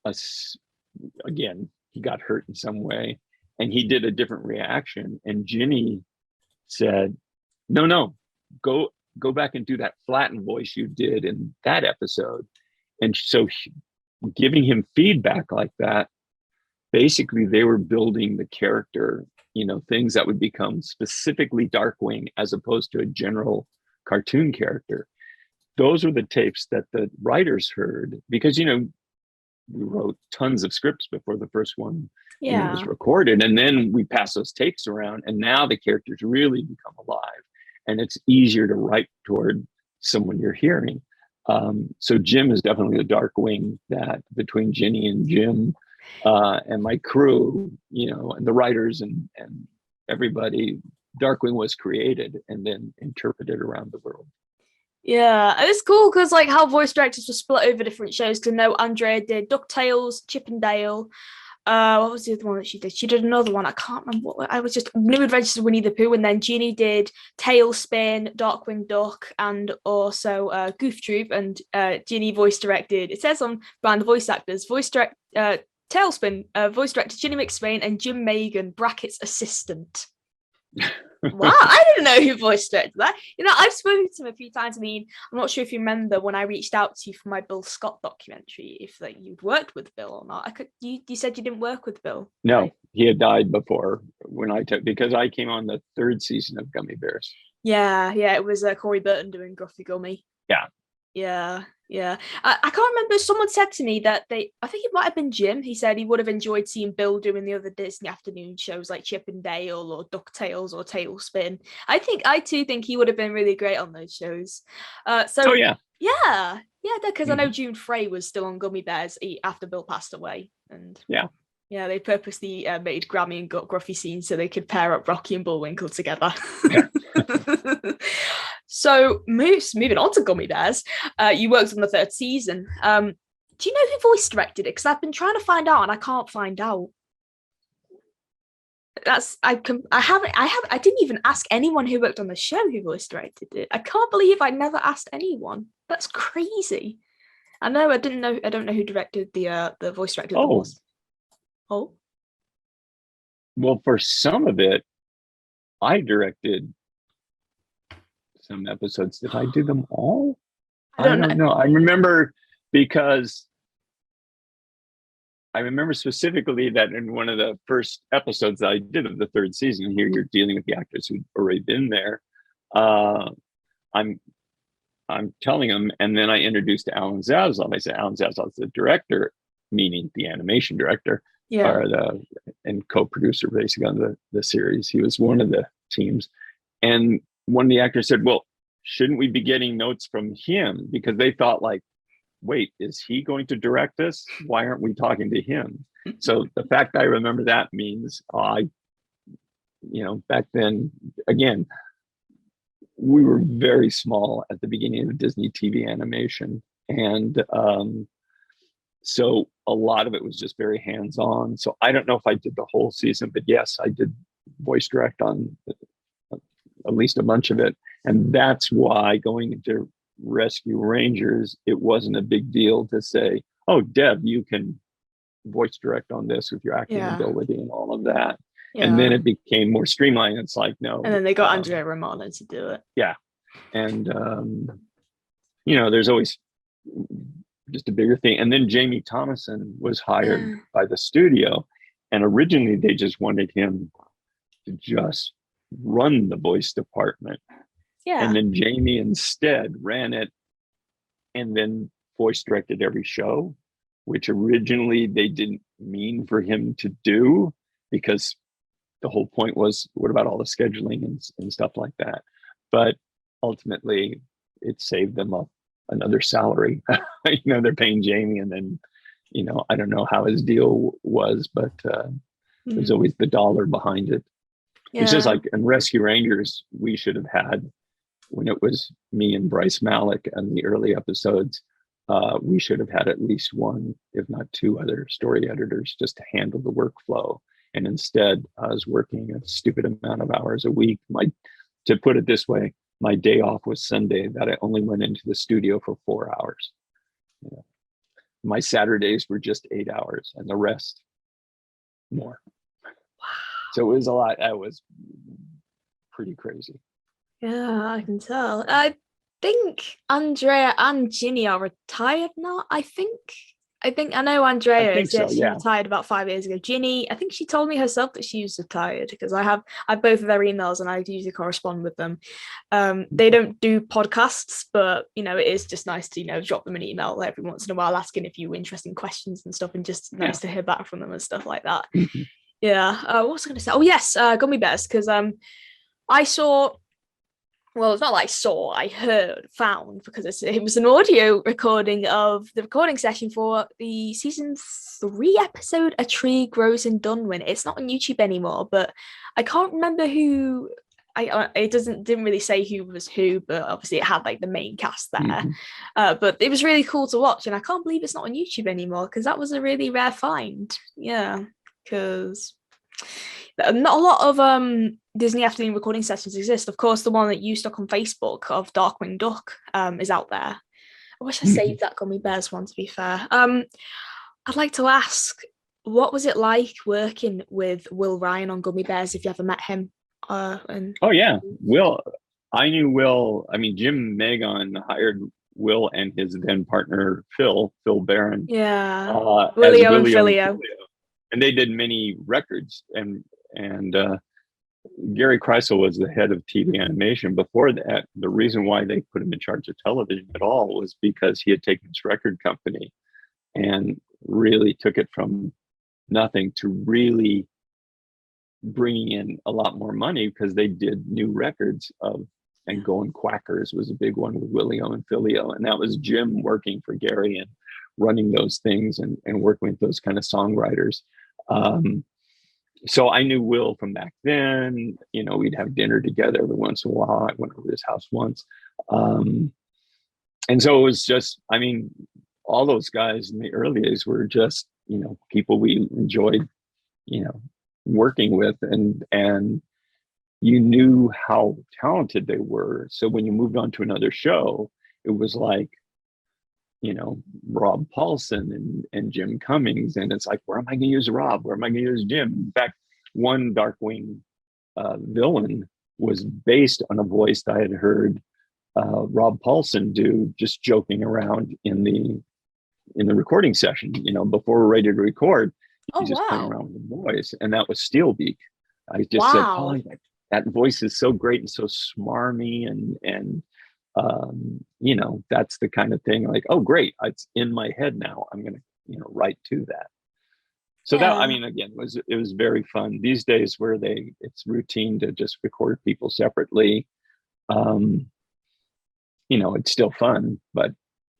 Speaker 2: us again, he got hurt in some way, and he did a different reaction. And Ginny said, "No, go back and do that flattened voice you did in that episode." And so, giving him feedback like that, basically they were building the character, things that would become specifically Darkwing as opposed to a general cartoon character. Those were the tapes that the writers heard, because we wrote tons of scripts before the first one was
Speaker 1: Yeah.
Speaker 2: recorded, and then we pass those tapes around, and now the characters really become alive, and it's easier to write toward someone you're hearing. So Jim is definitely the Darkwing that, between Ginny and Jim, and my crew, and the writers and everybody, Darkwing was created and then interpreted around the world.
Speaker 1: Yeah, and it's cool because like how voice directors were split over different shows. To know Andrea did DuckTales, Chip and Dale. What was the other one that she did? She did another one. I can't remember what. I was just New Adventures of Winnie the Pooh, and then Jeannie did Tailspin, Darkwing Duck, and also Goof Troop. And Jeannie voice directed. It says on brand the voice actors, Tailspin, voice director Ginny McSwain and Jim Megan (brackets assistant). Wow, I didn't know who voice directed that. I've spoken to him a few times. I mean, I'm not sure if you remember when I reached out to you for my Bill Scott documentary, if like you'd worked with Bill or not. You said you didn't work with Bill.
Speaker 2: No,
Speaker 1: right?
Speaker 2: He had died before when because I came on the third season of Gummy Bears.
Speaker 1: Yeah, it was Corey Burton doing Gruffy Gummy.
Speaker 2: Yeah.
Speaker 1: Yeah. I can't remember. Someone said to me that I think it might have been Jim. He said he would have enjoyed seeing Bill doing the other Disney afternoon shows like Chip and Dale or DuckTales or Tailspin. I too think he would have been really great on those shows.
Speaker 2: Oh yeah.
Speaker 1: Yeah, because I know June Frey was still on Gummy Bears after Bill passed away, and yeah, they purposely made Grammy and Gruffy scenes so they could pair up Rocky and Bullwinkle together.
Speaker 2: Yeah.
Speaker 1: So, moving on to Gummy Bears, you worked on the third season. Do you know who voice directed it? Because I've been trying to find out and I can't find out. I didn't even ask anyone who worked on the show who voice directed it. I can't believe I never asked anyone. That's crazy. I don't know who directed the voice director. Oh.
Speaker 2: Well, for some of it, I directed some episodes. Did I do them all?
Speaker 1: I
Speaker 2: I
Speaker 1: don't know.
Speaker 2: don't know. I remember because I remember specifically that in one of the first episodes that I did of the third season, here you're dealing with the actors who'd already been there. Uh, I'm I'm telling them, and then I introduced Alan Zaslav. I said, Alan Zaslav is the director, meaning the animation director,
Speaker 1: Yeah.
Speaker 2: or the and co-producer basically on the series. He was one of the teams. And one of the actors said, well, shouldn't we be getting notes from him? Because they thought like, wait, is he going to direct us? Why aren't we talking to him? So the fact I remember that means back then, again, we were very small at the beginning of Disney TV animation. And so a lot of it was just very hands-on. So I don't know if I did the whole season, but yes, I did voice direct on at least a bunch of it. And that's why going into Rescue Rangers, it wasn't a big deal to say, oh, Deb, you can voice direct on this with your acting ability and all of that. Yeah. And then it became more streamlined. It's like, no.
Speaker 1: And then they got Andrea Romano to do it.
Speaker 2: Yeah. And, there's always just a bigger thing. And then Jamie Thomason was hired by the studio. And originally they just wanted him to just run the voice department. Yeah. And then Jamie instead ran it and then voice directed every show, which originally they didn't mean for him to do, because the whole point was, what about all the scheduling and stuff like that? But ultimately it saved them another salary. They're paying Jamie, and then, I don't know how his deal was, but there's always the dollar behind it. Yeah. It's just like in Rescue Rangers, we should have had, when it was me and Bryce Malik and the early episodes, we should have had at least one, if not two other story editors just to handle the workflow. And instead, I was working a stupid amount of hours a week. To put it this way, my day off was Sunday, that I only went into the studio for 4 hours. My Saturdays were just 8 hours, and the rest more. Wow. So it was a lot. That was pretty crazy.
Speaker 1: Yeah, I can tell. I think Andrea and Ginny are retired now. I know Andrea is. So, she retired about 5 years ago. Ginny, I think she told me herself that she was retired, because I have both of their emails and I usually correspond with them. They don't do podcasts, but it is just nice to drop them an email every once in a while asking a few interesting questions and stuff, and just nice to hear back from them and stuff like that. Yeah. What was I going to say? Oh yes, Gummy Bears, because I saw. Well, it's not like I found, because it was an audio recording of the recording session for the season 3 episode, A Tree Grows in Dunwin. It's not on YouTube anymore, but I can't remember who. It didn't really say who was who, but obviously it had like the main cast there. But it was really cool to watch, and I can't believe it's not on YouTube anymore, because that was a really rare find. Yeah, because not a lot of Disney afternoon recording sessions exist. Of course, the one that you stuck on Facebook of Darkwing Duck is out there. I wish I saved that Gummy Bears one, to be fair. I'd like to ask, what was it like working with Will Ryan on Gummy Bears, if you ever met him?
Speaker 2: Oh yeah, Will. I knew Will. I mean, Jim Magon hired Will and his then partner Phil Barron.
Speaker 1: Yeah, Willio and Philio.
Speaker 2: And they did many records, and Gary Kreisel was the head of TV animation. Before that, the reason why they put him in charge of television at all was because he had taken his record company and really took it from nothing to really bringing in a lot more money, because they did new records and Going Quackers was a big one with Willio and Philio. And that was Jim working for Gary and running those things and working with those kind of songwriters. So I knew Will from back then. We'd have dinner together every once in a while. I went over to his house once. And so it was just, all those guys in the early days were just, people we enjoyed, working with, and you knew how talented they were. So when you moved on to another show, it was like, Rob Paulson and Jim Cummings. And it's like, where am I going to use Rob? Where am I going to use Jim? In fact, one Darkwing villain was based on a voice I had heard Rob Paulson do, just joking around in the recording session, before we're ready to record.
Speaker 1: Oh,
Speaker 2: He's just playing
Speaker 1: wow.
Speaker 2: around with the voice, and that was Steelbeak. I just said,
Speaker 1: Wow.
Speaker 2: "Oh, that voice is so great and so smarmy, and that's the kind of thing. Like, oh, great, it's in my head now. I'm gonna, write to that." So that, I
Speaker 1: Yeah.
Speaker 2: mean, again, it was very fun. These days, where it's routine to just record people separately. It's still fun, but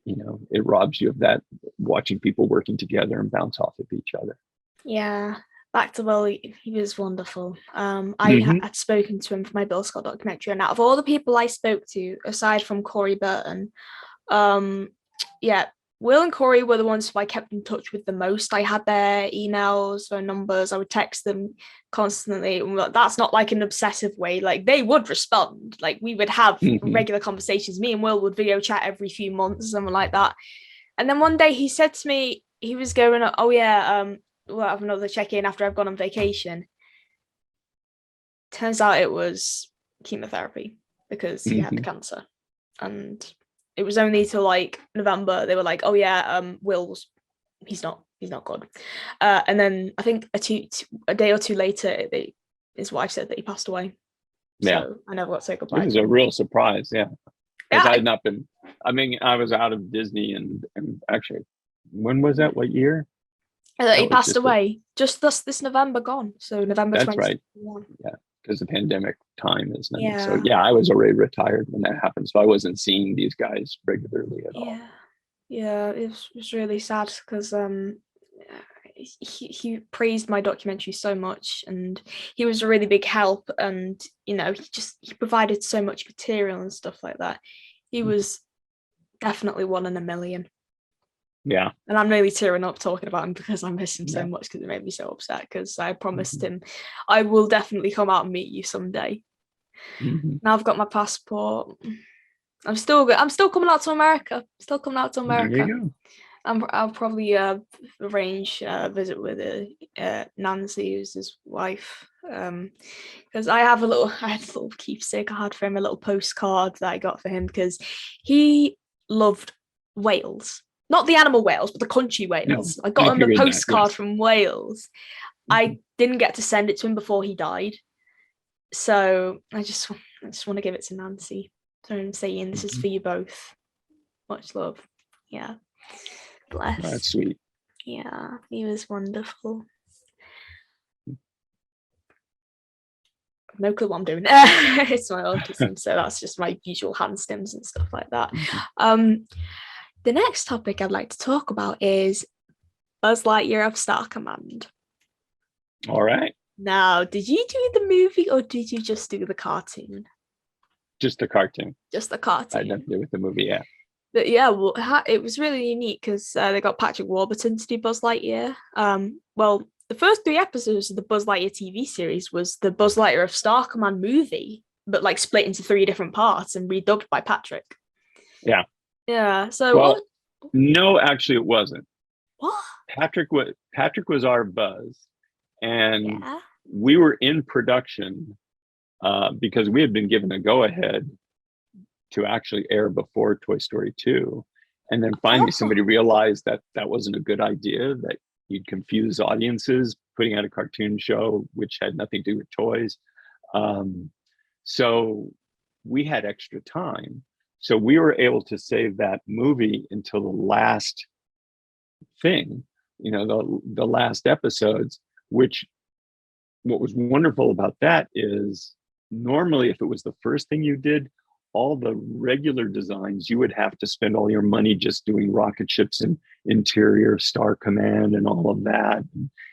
Speaker 2: it robs you of that, watching people working together and bounce off of each other.
Speaker 1: Yeah. Back to Will, he was wonderful. I
Speaker 2: Mhm.
Speaker 1: had spoken to him for my Bill Scott documentary, and out of all the people I spoke to, aside from Corey Burton, yeah, Will and Corey were the ones who I kept in touch with the most. I had their emails, phone numbers. I would text them constantly. That's not like an obsessive way. Like, they would respond. Like, we would have
Speaker 2: Mhm.
Speaker 1: regular conversations. Me and Will would video chat every few months, something like that. And then one day he said to me, he was going, "Oh yeah, we'll have another check-in after I've gone on vacation." Turns out it was chemotherapy because he had
Speaker 2: Mhm.
Speaker 1: cancer. And it was only till like November they were like, "Oh yeah, Will's he's not good." And then I think a day or two later, his wife said that he passed away.
Speaker 2: Yeah,
Speaker 1: So I never got to say
Speaker 2: it
Speaker 1: goodbye
Speaker 2: was
Speaker 1: to
Speaker 2: a
Speaker 1: him.
Speaker 2: real surprise. Yeah, because I
Speaker 1: Yeah,
Speaker 2: had not been. I mean, I was out of Disney, and actually, when was that? What year?
Speaker 1: he
Speaker 2: That was
Speaker 1: passed
Speaker 2: just
Speaker 1: away just this November gone. So November
Speaker 2: That's right.
Speaker 1: 2021.
Speaker 2: Yeah, because the pandemic time is nothing. So
Speaker 1: Yeah.
Speaker 2: yeah, I was already retired when that happened, so I wasn't seeing these guys regularly at all.
Speaker 1: Yeah, yeah, it was really sad because he praised my documentary so much, and he was a really big help, and he provided so much material and stuff like that. He was definitely one in a million,
Speaker 2: Yeah,
Speaker 1: and I'm really tearing up talking about him because I miss him so
Speaker 2: yeah.
Speaker 1: much because it made me so upset because I promised
Speaker 2: Mhm.
Speaker 1: him I will definitely come out and meet you someday.
Speaker 2: Mhm.
Speaker 1: Now I've got my passport. I'm still coming out to America. Still coming out to
Speaker 2: There
Speaker 1: America.
Speaker 2: you
Speaker 1: I'll probably arrange a visit with Nancy, who's his wife, because I had a little keepsake I had for him, a little postcard that I got for him because he loved Wales, not the animal Wales, but the country
Speaker 2: No,
Speaker 1: Wales. I
Speaker 2: I
Speaker 1: got him a
Speaker 2: figured that.
Speaker 1: postcard
Speaker 2: Yes.
Speaker 1: from Wales.
Speaker 2: Mhm.
Speaker 1: I didn't get to send it to him before he died, so I just want to give it to Nancy. So I'm saying this is
Speaker 2: Mhm.
Speaker 1: for you both. Much love. Yeah. Bless.
Speaker 2: That's sweet.
Speaker 1: Yeah, he was wonderful. No clue what I'm doing. It's my autism, so that's just my usual hand stims and stuff like that.
Speaker 2: Mhm.
Speaker 1: Um, the next topic I'd like to talk about is Buzz Lightyear of Star Command.
Speaker 2: All right.
Speaker 1: Now, did you do the movie or did you just do the cartoon?
Speaker 2: Just a cartoon.
Speaker 1: Just the
Speaker 2: I had nothing
Speaker 1: cartoon.
Speaker 2: to do with the movie. Yeah.
Speaker 1: But yeah, well, it was really unique because they got Patrick Warburton to do Buzz Lightyear. Well, the first 3 episodes of the Buzz Lightyear TV series was the Buzz Lightyear of Star Command movie, but like split into 3 different parts and redubbed by Patrick.
Speaker 2: Yeah.
Speaker 1: Yeah. So
Speaker 2: Well, no, actually, it wasn't.
Speaker 1: what?
Speaker 2: Patrick was our Buzz, and
Speaker 1: Yeah.
Speaker 2: we were in production because we had been given a go ahead to actually air before Toy Story 2. And then finally, somebody
Speaker 1: Oh.
Speaker 2: realized that that wasn't a good idea, that you'd confuse audiences putting out a cartoon show which had nothing to do with toys. Um, so we had extra time. So we were able to save that movie until the last thing, the last episodes, which what was wonderful about that is normally if it was the first thing you did, all the regular designs, you would have to spend all your money just doing rocket ships and interior Star Command and all of that,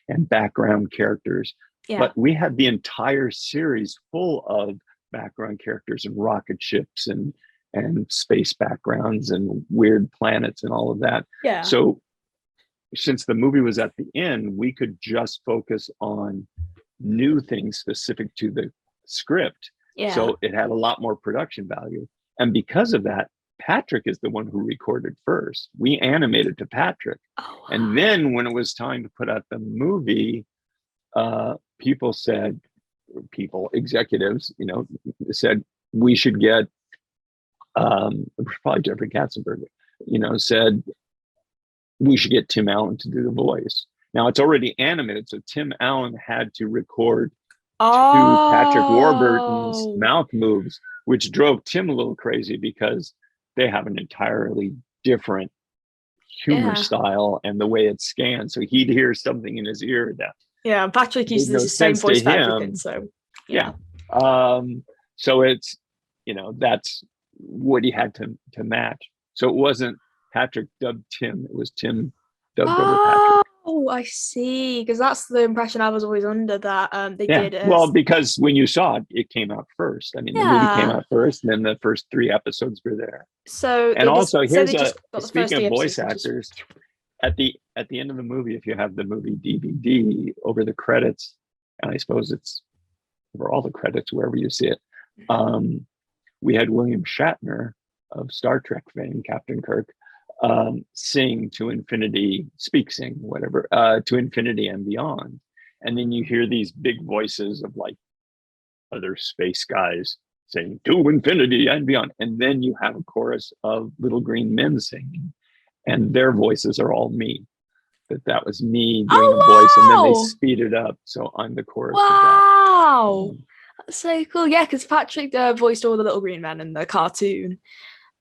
Speaker 2: and background characters.
Speaker 1: Yeah.
Speaker 2: But we had the entire series full of background characters and rocket ships and space backgrounds and weird planets and all of that.
Speaker 1: Yeah.
Speaker 2: So since the movie was at the end, we could just focus on new things specific to the script.
Speaker 1: Yeah.
Speaker 2: So it had a lot more production value. And because of that, Patrick is the one who recorded first. We animated to Patrick.
Speaker 1: Oh, wow.
Speaker 2: And then when it was time to put out the movie, executives, said we should get it was probably Jeffrey Katzenberg, said we should get Tim Allen to do the voice. Now it's already animated, so Tim Allen had to record to Patrick Warburton's mouth moves, which drove Tim a little crazy because they have an entirely different humor style and the way it's scanned. So he'd hear something in his ear that
Speaker 1: Patrick uses the same voice for everything. So
Speaker 2: so it's that's what he had to match. So it wasn't Patrick dubbed Tim; it was Tim dubbed over Patrick.
Speaker 1: Oh, I see. Because that's the impression I was always under, that they did.
Speaker 2: Well, because when you saw it, it came out first. I mean, the movie came out first, and then the first 3 episodes were there.
Speaker 1: So,
Speaker 2: and also, here's speaking of voice actors. At the end of the movie, if you have the movie DVD, over the credits, and I suppose it's over all the credits wherever you see it, we had William Shatner of Star Trek fame, Captain Kirk, sing to infinity, to infinity and beyond. And then you hear these big voices of like other space guys saying to infinity and beyond. And then you have a chorus of little green men singing, and their voices are all me. That was me doing a voice, and then they speed it up. So I'm the chorus.
Speaker 1: Wow. That's so cool. Yeah, because Patrick voiced all the little green men in the cartoon.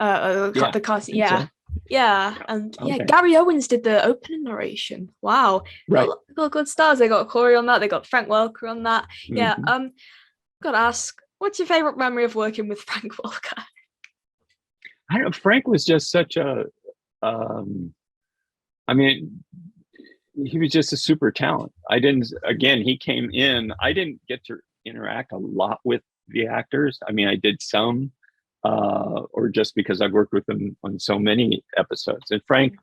Speaker 1: The cartoon, and Gary Owens did the opening narration. Wow,
Speaker 2: right.
Speaker 1: Got good stars. They got Corey on that. They got Frank Welker on that. Mm-hmm. Gotta ask, what's your favorite memory of working with Frank Welker?
Speaker 2: I don't know. Frank was just such a. I mean, he was just a super talent. He came in. I didn't get to interact a lot with the actors. I mean, I did some. Or just because I've worked with them on so many episodes. And Frank,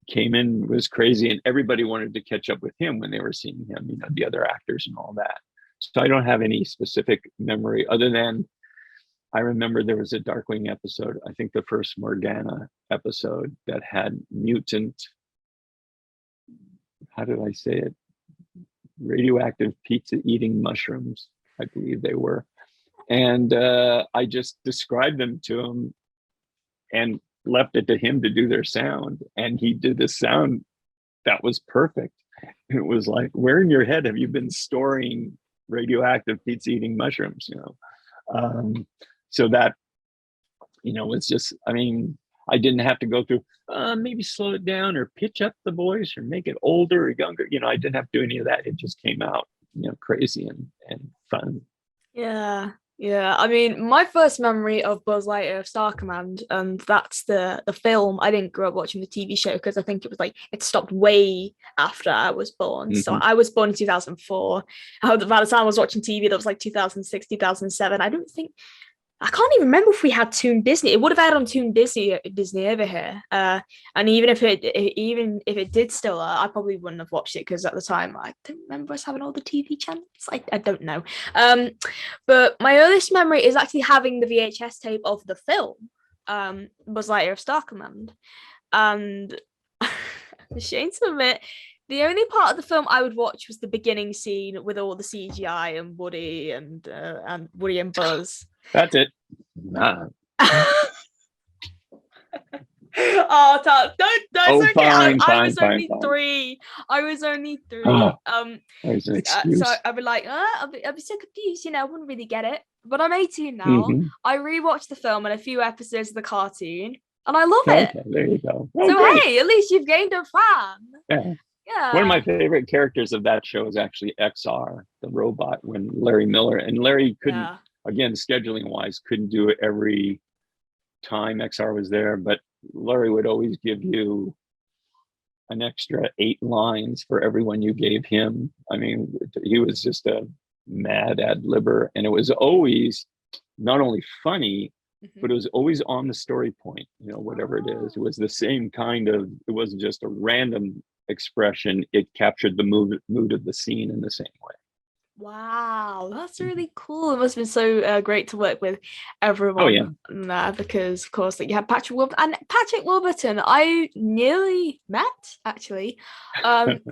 Speaker 2: came in, was crazy, and everybody wanted to catch up with him when they were seeing him, the other actors and all that. So I don't have any specific memory other than I remember there was a Darkwing episode, I think the first Morgana episode, that had mutant, how did I say it? Radioactive pizza eating mushrooms, I believe they were. And I just described them to him and left it to him to do their sound. And he did this sound that was perfect. It was like, where in your head have you been storing radioactive pizza eating mushrooms? So that, was just, I mean, I didn't have to go through, maybe slow it down or pitch up the voice or make it older or younger. I didn't have to do any of that. It just came out, crazy and fun.
Speaker 1: Yeah, I mean, my first memory of Buzz Lightyear of Star Command, and that's the film. I didn't grow up watching the TV show because I think it was it stopped way after I was born. Mm-hmm. So I was born in 2004. By the time I was watching TV, that was 2006, 2007. I can't even remember if we had Toon Disney. It would have had on Toon Disney over here. And even if it did still, I probably wouldn't have watched it because at the time I don't remember us having all the TV channels. I don't know. But my earliest memory is actually having the VHS tape of the film, Buzz Lightyear of Star Command. And I'm ashamed to admit, the only part of the film I would watch was the beginning scene with all the CGI and Woody and Woody and Buzz.
Speaker 2: That's it. Nah.
Speaker 1: Oh, don't. Okay.
Speaker 2: Fine,
Speaker 1: I was
Speaker 2: fine,
Speaker 1: only
Speaker 2: fine.
Speaker 1: 3. I was only 3.
Speaker 2: There's an excuse.
Speaker 1: So I'd be like, I'll be so confused. I wouldn't really get it. But I'm 18 now.
Speaker 2: Mm-hmm.
Speaker 1: I rewatched the film and a few episodes of the cartoon, and I love it.
Speaker 2: There you go.
Speaker 1: So great. Hey, at least you've gained a fan.
Speaker 2: Yeah. One of my favorite characters of that show is actually XR, the robot, when Larry Miller, and Larry couldn't, again, scheduling wise, couldn't do it every time XR was there, but Larry would always give you an extra 8 lines for everyone you gave him. I mean, he was just a mad ad-libber, and it was always not only funny, but it was always on the story point, whatever it is. It was the same kind of, it wasn't just a random expression. It captured the mood of the scene in the same way.
Speaker 1: Wow, that's really cool. It must have been so great to work with everyone there, because of course you had Patrick Warburton. I nearly met, actually.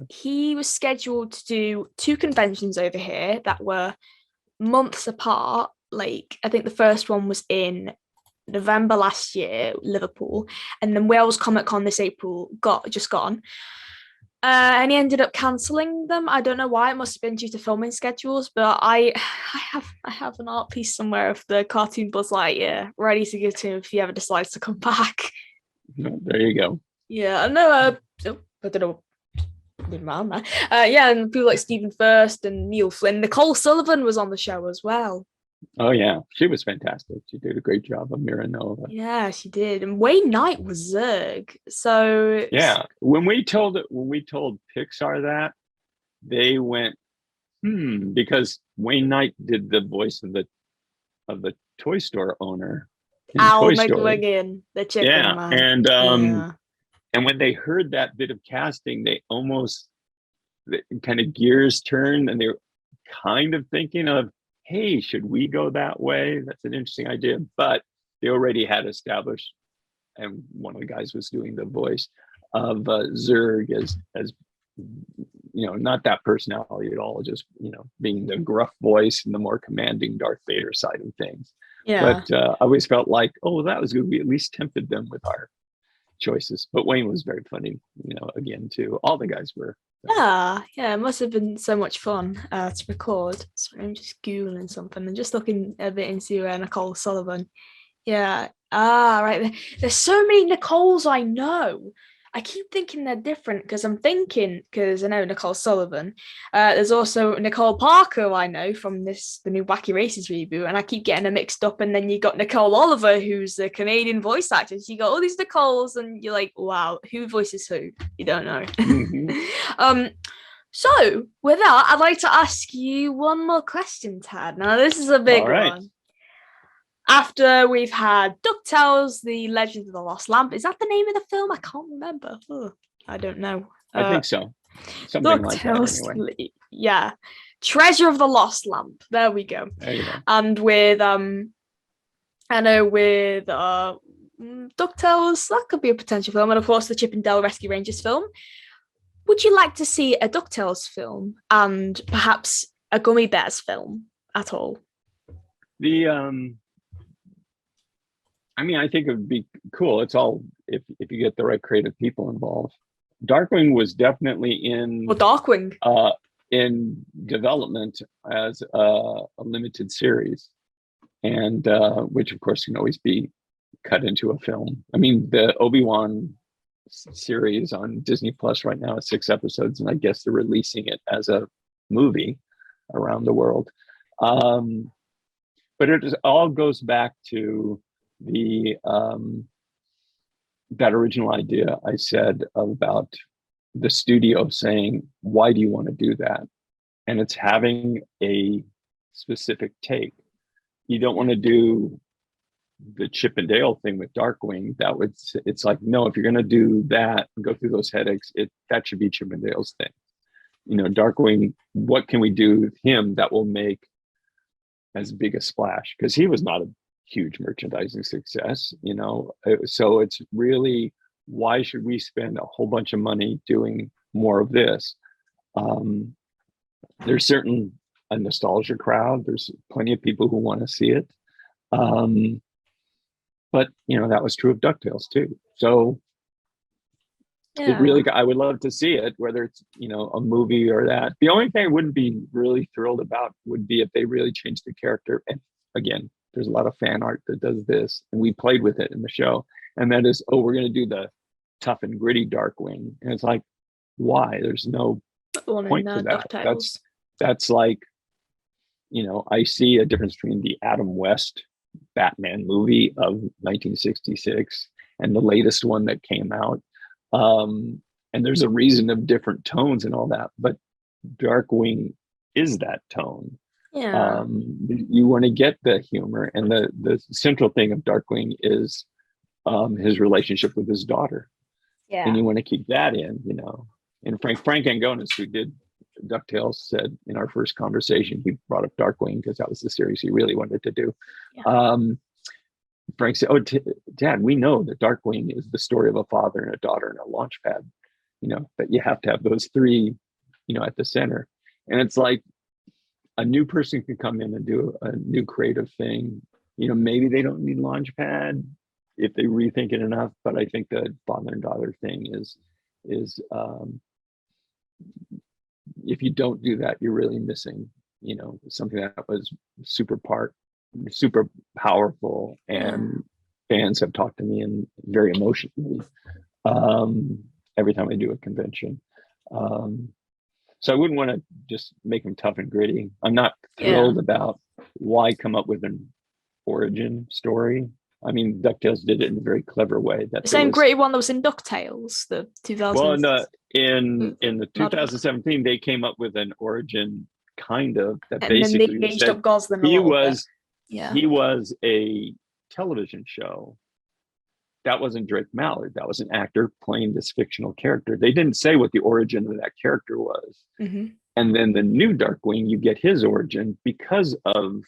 Speaker 1: He was scheduled to do 2 conventions over here that were months apart, like, I think the first one was in November last year, Liverpool, and then Wales Comic Con this April just gone. And he ended up cancelling them. I don't know why. It must have been due to filming schedules. But I have an art piece somewhere of the cartoon Buzz Lightyear ready to give to him if he ever decides to come back.
Speaker 2: There you go.
Speaker 1: Yeah, I know. I don't know. Yeah, and people like Stephen Furst and Neil Flynn. Nicole Sullivan was on the show as well.
Speaker 2: Oh yeah, she was fantastic. She did a great job of Mira Nova.
Speaker 1: Yeah, she did. And Wayne Knight was Zurg. So
Speaker 2: yeah, when we told Pixar that, they went because Wayne Knight did the voice of the toy store owner.
Speaker 1: Al McGuigan, the chicken man.
Speaker 2: And when they heard that bit of casting, they almost kind of gears turned, and they were kind of thinking of, hey, should we go that way? That's an interesting idea. But they already had established, and one of the guys was doing the voice of Zurg as not that personality at all, just being the gruff voice and the more commanding Darth Vader side of things.
Speaker 1: Yeah.
Speaker 2: But I always felt like, that was good. We at least tempted them with our choices. But Wayne was very funny, again too. All the guys were.
Speaker 1: Yeah, it must have been so much fun to record. So I'm just Googling something and just looking a bit into Nicole Sullivan. Yeah. Right. There's so many Nicoles I know. I keep thinking they're different because I know Nicole Sullivan. There's also Nicole Parker, who I know from the new Wacky Races reboot, and I keep getting them mixed up. And then you got Nicole Oliver, who's a Canadian voice actor. So you got all these Nicoles, and you're like, wow, who voices who? You don't know.
Speaker 2: Mm-hmm.
Speaker 1: So with that, I'd like to ask you one more question, Tad. Now this is a big one. After we've had Ducktales, The Legend of the Lost Lamp. Is that the name of the film? I can't remember. I don't know.
Speaker 2: I think so. Something Ducktales, like that anyway.
Speaker 1: Yeah. Treasure of the Lost Lamp. There we go.
Speaker 2: There you go.
Speaker 1: And with Ducktales, that could be a potential film. And of course the Chip and Dale Rescue Rangers film. Would you like to see a Ducktales film and perhaps a Gummi Bears film at all?
Speaker 2: I think it would be cool. It's all if you get the right creative people involved. Darkwing was definitely in development as a limited series, and which of course can always be cut into a film. The Obi-Wan series on Disney Plus right now is 6 episodes, and I guess they're releasing it as a movie around the world. But it all goes back to that original idea I said about the studio saying, why do you want to do that? And it's having a specific take. You don't want to do the Chip and Dale thing with Darkwing. It's like, no, if you're going to do that and go through those headaches, that should be Chip and Dale's thing. Darkwing, what can we do with him that will make as big a splash? Because he was not a huge merchandising success, so it's really, why should we spend a whole bunch of money doing more of this? There's certainly a nostalgia crowd. There's plenty of people who want to see it, but that was true of DuckTales too. So it really, I would love to see it, whether it's a movie or that. The only thing I wouldn't be really thrilled about would be if they really changed the character. And again, there's a lot of fan art that does this, and we played with it in the show. And that is, we're going to do the tough and gritty Darkwing, and it's like, why? There's no point to that.
Speaker 1: DuckTales.
Speaker 2: That's like, I see a difference between the Adam West Batman movie of 1966 and the latest one that came out. And there's a reason of different tones and all that, but Darkwing is that tone.
Speaker 1: Yeah.
Speaker 2: You want to get the humor, and the central thing of Darkwing is his relationship with his daughter.
Speaker 1: Yeah.
Speaker 2: And you want to keep that in, And Frank Angonis, who did DuckTales, said in our first conversation, he brought up Darkwing because that was the series he really wanted to do. Yeah. Frank said, Dad, we know that Darkwing is the story of a father and a daughter and a launch pad, that you have to have those three, at the center. And it's like, a new person can come in and do a new creative thing. Maybe they don't need Launchpad if they rethink it enough, but I think the father and daughter thing is if you don't do that, you're really missing, something that was super powerful, and fans have talked to me and very emotionally every time I do a convention. So I wouldn't want to just make them tough and gritty. I'm not thrilled about why come up with an origin story. I mean, DuckTales did it in a very clever way.
Speaker 1: The same gritty one that was in DuckTales, the 2000s.
Speaker 2: Well, in the 2017, they came up with an origin kind of that and basically then they
Speaker 1: aged up Gosling
Speaker 2: he was a television show. That wasn't Drake Mallard. That was an actor playing this fictional character. They didn't say what the origin of that character was.
Speaker 1: Mm-hmm.
Speaker 2: And then the new Darkwing, you get his origin because of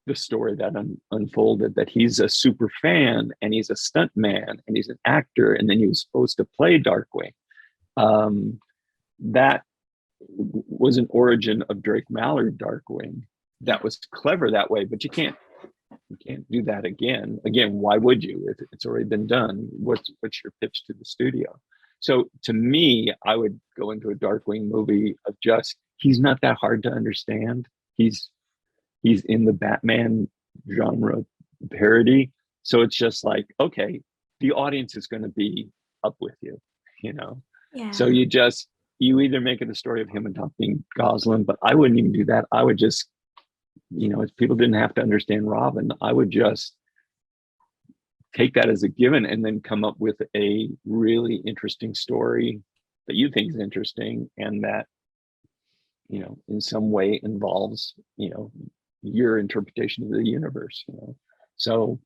Speaker 2: the story that unfolded, that he's a super fan and he's a stunt man and he's an actor, and then he was supposed to play Darkwing. That was an origin of Drake Mallard Darkwing. That was clever that way, but you can't do that again. Why would you? If it's already been done, what's your pitch to the studio? So to me, I would go into a Darkwing movie of just, he's not that hard to understand. He's in the Batman genre parody. So it's just like, okay, the audience is going to be up with you,
Speaker 1: Yeah.
Speaker 2: So you either make it a story of him adopting Gosling, but I wouldn't even do that. I would just, if people didn't have to understand Robin, I would just take that as a given and then come up with a really interesting story that you think is interesting and that, in some way involves, your interpretation of the universe, So,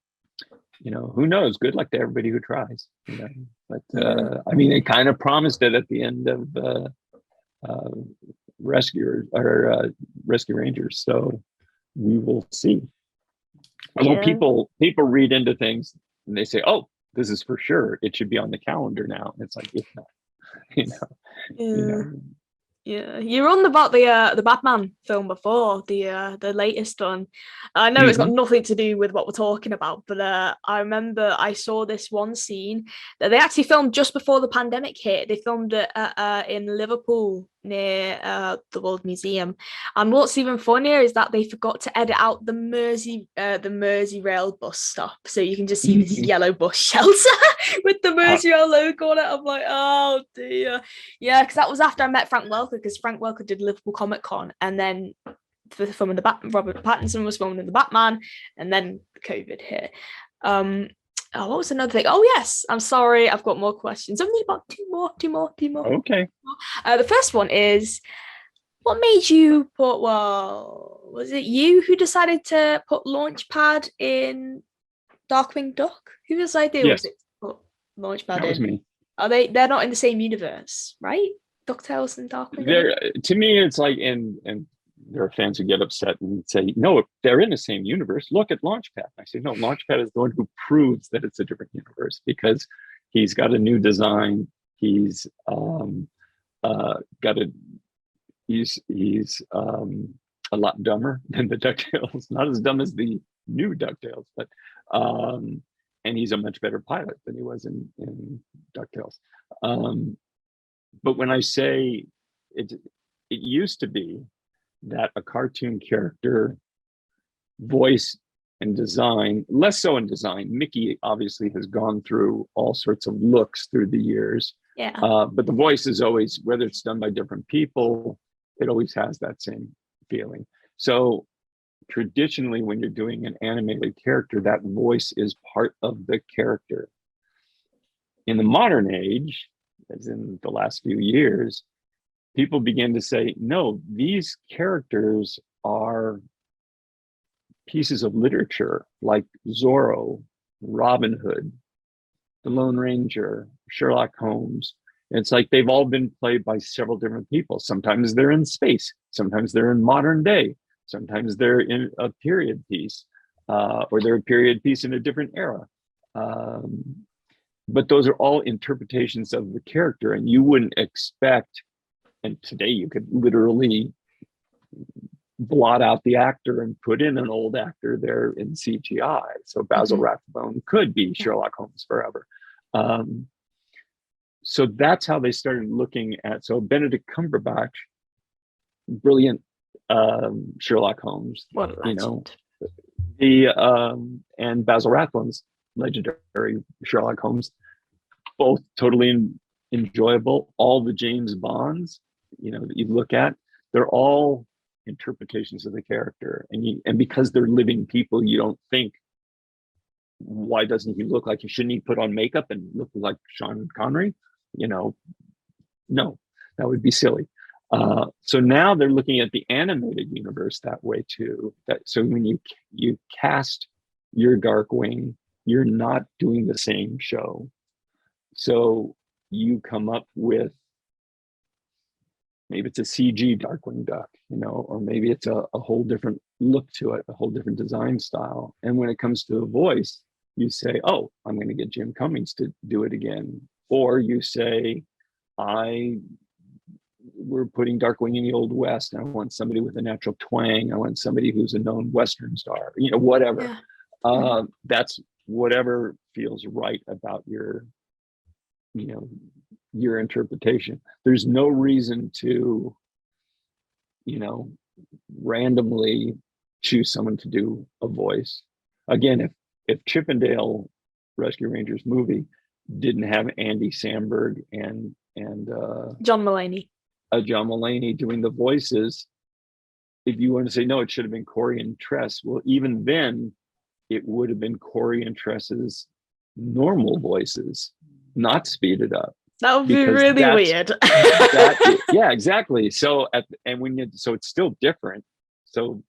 Speaker 2: who knows? Good luck to everybody who tries, But I mean, they kind of promised it at the end of Rescue Rangers, so we will see. Although people read into things and they say, "Oh, this is for sure. It should be on the calendar now." And it's like, it's not,
Speaker 1: Yeah, you were on about the Batman film before, the latest one. I know it's got nothing to do with what we're talking about, but I remember I saw this one scene that they actually filmed just before the pandemic hit. They filmed it in Liverpool near the World Museum. And what's even funnier is that they forgot to edit out the Merseyrail bus stop, so you can just see this yellow bus shelter with the Merseyrail logo on it. I'm like, oh dear. Yeah, because that was after I met Frank Welker, because Frank Welker did Liverpool Comic Con, and then for the film of Robert Pattinson was filming in the Batman, and then COVID hit. What was another thing? Oh yes, I'm sorry, I've got more questions. Only about two more.
Speaker 2: Okay.
Speaker 1: The first one is, what made you put? Well, was it you who decided to put Launchpad in Darkwing Duck? Whose idea was it to put Launchpad in?
Speaker 2: That was me.
Speaker 1: They're not in the same universe, right? DuckTales and Darkwing.
Speaker 2: To me, it's like, and there are fans who get upset and say, no, they're in the same universe. Look at Launchpad. I say, no, Launchpad is the one who proves that it's a different universe, because he's got a new design. He's he's a lot dumber than the DuckTales. Not as dumb as the new DuckTales, but and he's a much better pilot than he was in DuckTales. But when I say it used to be that a cartoon character voice and design, less so in design. Mickey obviously has gone through all sorts of looks through the years.
Speaker 1: Yeah.
Speaker 2: But the voice is always, whether it's done by different people, it always has that same feeling. So traditionally, when you're doing an animated character, that voice is part of the character. In the modern age, as in the last few years, people begin to say, no, these characters are pieces of literature like Zorro, Robin Hood, the Lone Ranger, Sherlock Holmes. It's like they've all been played by several different people. Sometimes they're in space, sometimes they're in modern day, sometimes they're in a period piece, or they're a period piece in a different era. But those are all interpretations of the character, and you wouldn't expect, and today you could literally blot out the actor and put in an old actor there in CGI. So Basil Rathbone could be Sherlock Holmes forever. So that's how they started looking at. So Benedict Cumberbatch, brilliant Sherlock Holmes,
Speaker 1: What a legend.
Speaker 2: And Basil Rathbone's legendary Sherlock Holmes, both totally enjoyable. All the James Bonds, that you look at, they're all interpretations of the character, and because they're living people, you don't think, why doesn't he look like, shouldn't he put on makeup and look like Sean Connery? No, that would be silly. So now they're looking at the animated universe that way too. So when you cast your Darkwing, you're not doing the same show. So you come up with, maybe it's a CG Darkwing Duck, or maybe it's a whole different look to it, a whole different design style. And when it comes to the voice, you say, oh, I'm going to get Jim Cummings to do it again. Or you say, we're putting Darkwing in the Old West, and I want somebody with a natural twang. I want somebody who's a known Western star, whatever. Yeah. That's whatever feels right about your interpretation. There's no reason to, randomly choose someone to do a voice. Again, if Chippendale Rescue Rangers movie didn't have Andy Samberg and
Speaker 1: John Mulaney
Speaker 2: doing the voices, if you want to say no, it should have been Corey and Tress. Well, even then, it would have been Corey and Tress's normal voices, not speeded up.
Speaker 1: That would be really weird.
Speaker 2: Yeah, exactly. So so it's still different. So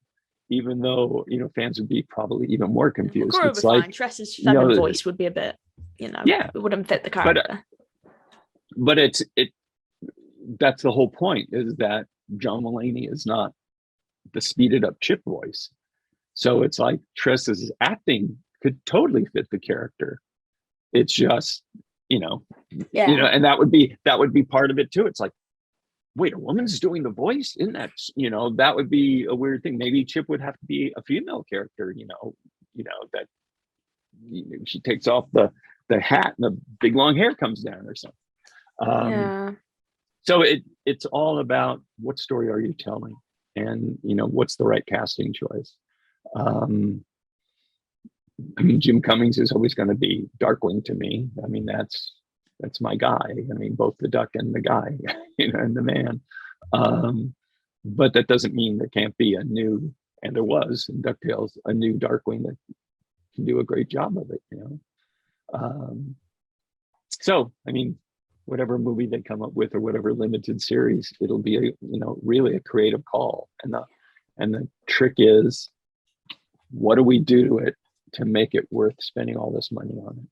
Speaker 2: even though fans would be probably even more confused,
Speaker 1: Corey
Speaker 2: it's
Speaker 1: would be
Speaker 2: like
Speaker 1: fine. Tress's feminine voice would be a bit,
Speaker 2: it
Speaker 1: wouldn't fit the character.
Speaker 2: But that's the whole point, is that John Mulaney is not the speeded up Chip voice. So it's like Tress's acting could totally fit the character. It's just, and that would be part of it too. It's like, wait, a woman's doing the voice? Isn't that, that would be a weird thing. Maybe Chip would have to be a female character, that she takes off the hat and the big long hair comes down or something. So it's all about, what story are you telling, and what's the right casting choice. Jim Cummings is always going to be Darkwing to me. That's my guy. Both the duck and the guy, and the man. But that doesn't mean there can't be a new, and there was in Ducktales, a new Darkwing that can do a great job of it. So whatever movie they come up with, or whatever limited series, it'll be really a creative call. And the trick is, what do we do to it to make it worth spending all this money on it?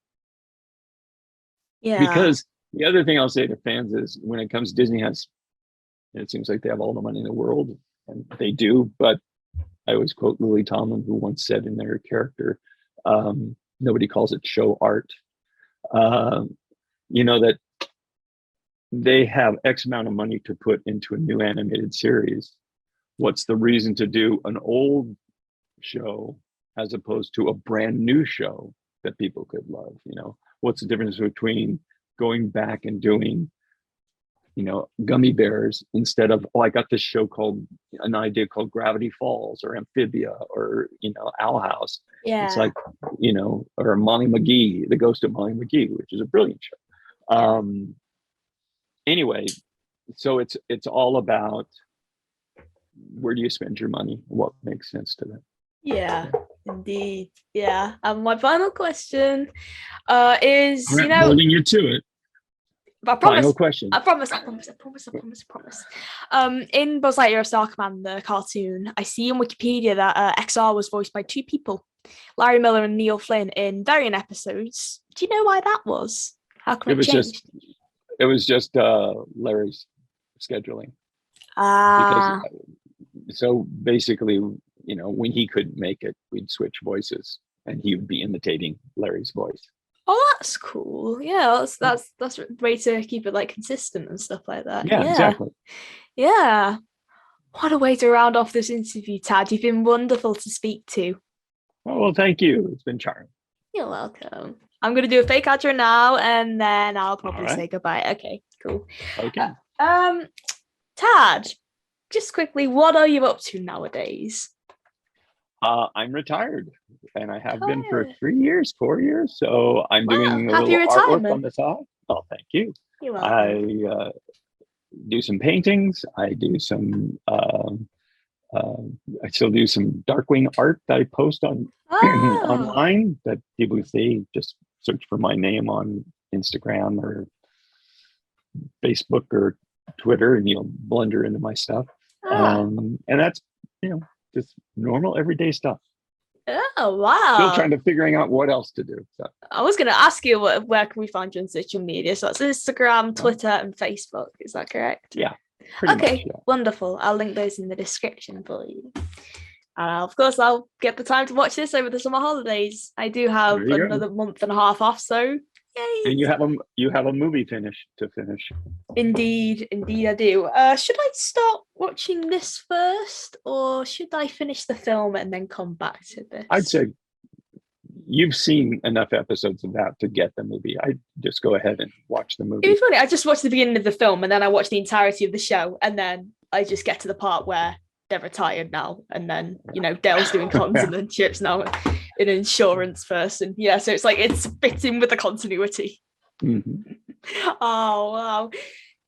Speaker 1: Yeah.
Speaker 2: Because the other thing I'll say to fans is, when it comes, Disney has, it seems like they have all the money in the world, and they do, but I always quote Lily Tomlin, who once said in their character, nobody calls it show art. That they have X amount of money to put into a new animated series. What's the reason to do an old show as opposed to a brand new show that people could love? What's the difference between going back and doing, Gummy Bears instead of, I got this show an idea called Gravity Falls, or Amphibia, or, Owl House.
Speaker 1: Yeah.
Speaker 2: It's like, or Molly McGee, The Ghost of Molly McGee, which is a brilliant show. Anyway, so it's all about, where do you spend your money? What makes sense to them?
Speaker 1: Yeah, indeed. Yeah. My final question is,
Speaker 2: holding you to it.
Speaker 1: I promise.
Speaker 2: Final question.
Speaker 1: I promise. In Buzz Lightyear of Star Commander cartoon, I see on Wikipedia that XR was voiced by two people, Larry Miller and Neil Flynn, in variant episodes. Do you know why that was? How come it changed?
Speaker 2: It was just Larry's scheduling. So basically, when he couldn't make it, we'd switch voices, and he would be imitating Larry's voice.
Speaker 1: Oh, that's cool. Yeah, that's a way to keep it consistent and stuff like that.
Speaker 2: Yeah, exactly.
Speaker 1: Yeah. What a way to round off this interview, Tad. You've been wonderful to speak to.
Speaker 2: Oh, well, thank you. It's been charming.
Speaker 1: You're welcome. I'm going to do a fake outro now, and then I'll probably say goodbye. Okay, cool.
Speaker 2: Okay.
Speaker 1: Tad, just quickly, what are you up to nowadays?
Speaker 2: I'm retired, and I have been for 4 years. So I'm doing a
Speaker 1: happy
Speaker 2: little artwork
Speaker 1: retirement.
Speaker 2: on the side. Oh, thank you.
Speaker 1: You're welcome.
Speaker 2: I do some paintings. I do some. I still do some Darkwing art that I post on online that people see. Just search for my name on Instagram or Facebook or Twitter, and you'll blunder into my stuff. And that's just normal everyday stuff.
Speaker 1: Oh wow!
Speaker 2: Still trying to figuring out what else to do. So.
Speaker 1: I was going to ask you where can we find you on social media? So that's Instagram, Twitter, and Facebook. Is that correct?
Speaker 2: Yeah.
Speaker 1: Okay,
Speaker 2: much, yeah.
Speaker 1: Wonderful. I'll link those in the description for you. Of course, I'll get the time to watch this over the summer holidays. I do have another month and a half off, so yay!
Speaker 2: And you have a movie to finish.
Speaker 1: Indeed, I do. Should I start watching this first, or should I finish the film and then come back to this?
Speaker 2: I'd say you've seen enough episodes of that to get the movie. I'd just go ahead and watch the movie.
Speaker 1: It was funny. I just watched the beginning of the film, and then I watched the entirety of the show, and then I just get to the part where they're retired now, and then Dale's doing cons and then Chip's now an insurance person. Yeah, so it's like it's fitting with the continuity.
Speaker 2: Mm-hmm.
Speaker 1: Oh wow!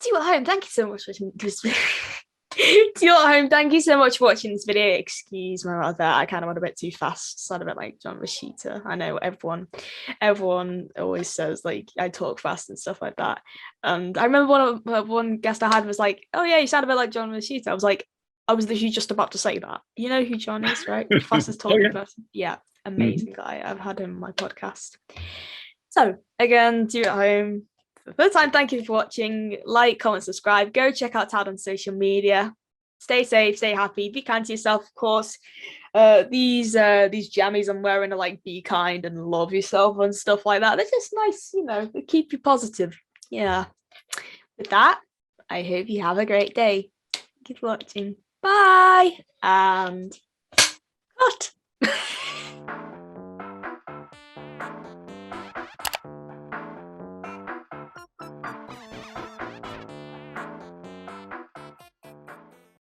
Speaker 1: To you at home, thank you so much for watching this. To you at home, thank you so much for watching this video. Excuse me about that. I kind of went a bit too fast. Sounded a bit like John Rashita. I know everyone always says like I talk fast and stuff like that. And I remember one guest I had was like, "Oh yeah, you sound a bit like John Rashita." I was like, I was literally just about to say that. You know who John is, right? The fastest talking person. Yeah, amazing guy. I've had him on my podcast. So again, to you at home, for the first time, thank you for watching. Like, comment, subscribe. Go check out Tad on social media. Stay safe, stay happy, be kind to yourself, of course. These jammies I'm wearing are like be kind and love yourself and stuff like that. They're just nice, they keep you positive. Yeah. With that, I hope you have a great day. Thank you for watching. Bye and cut.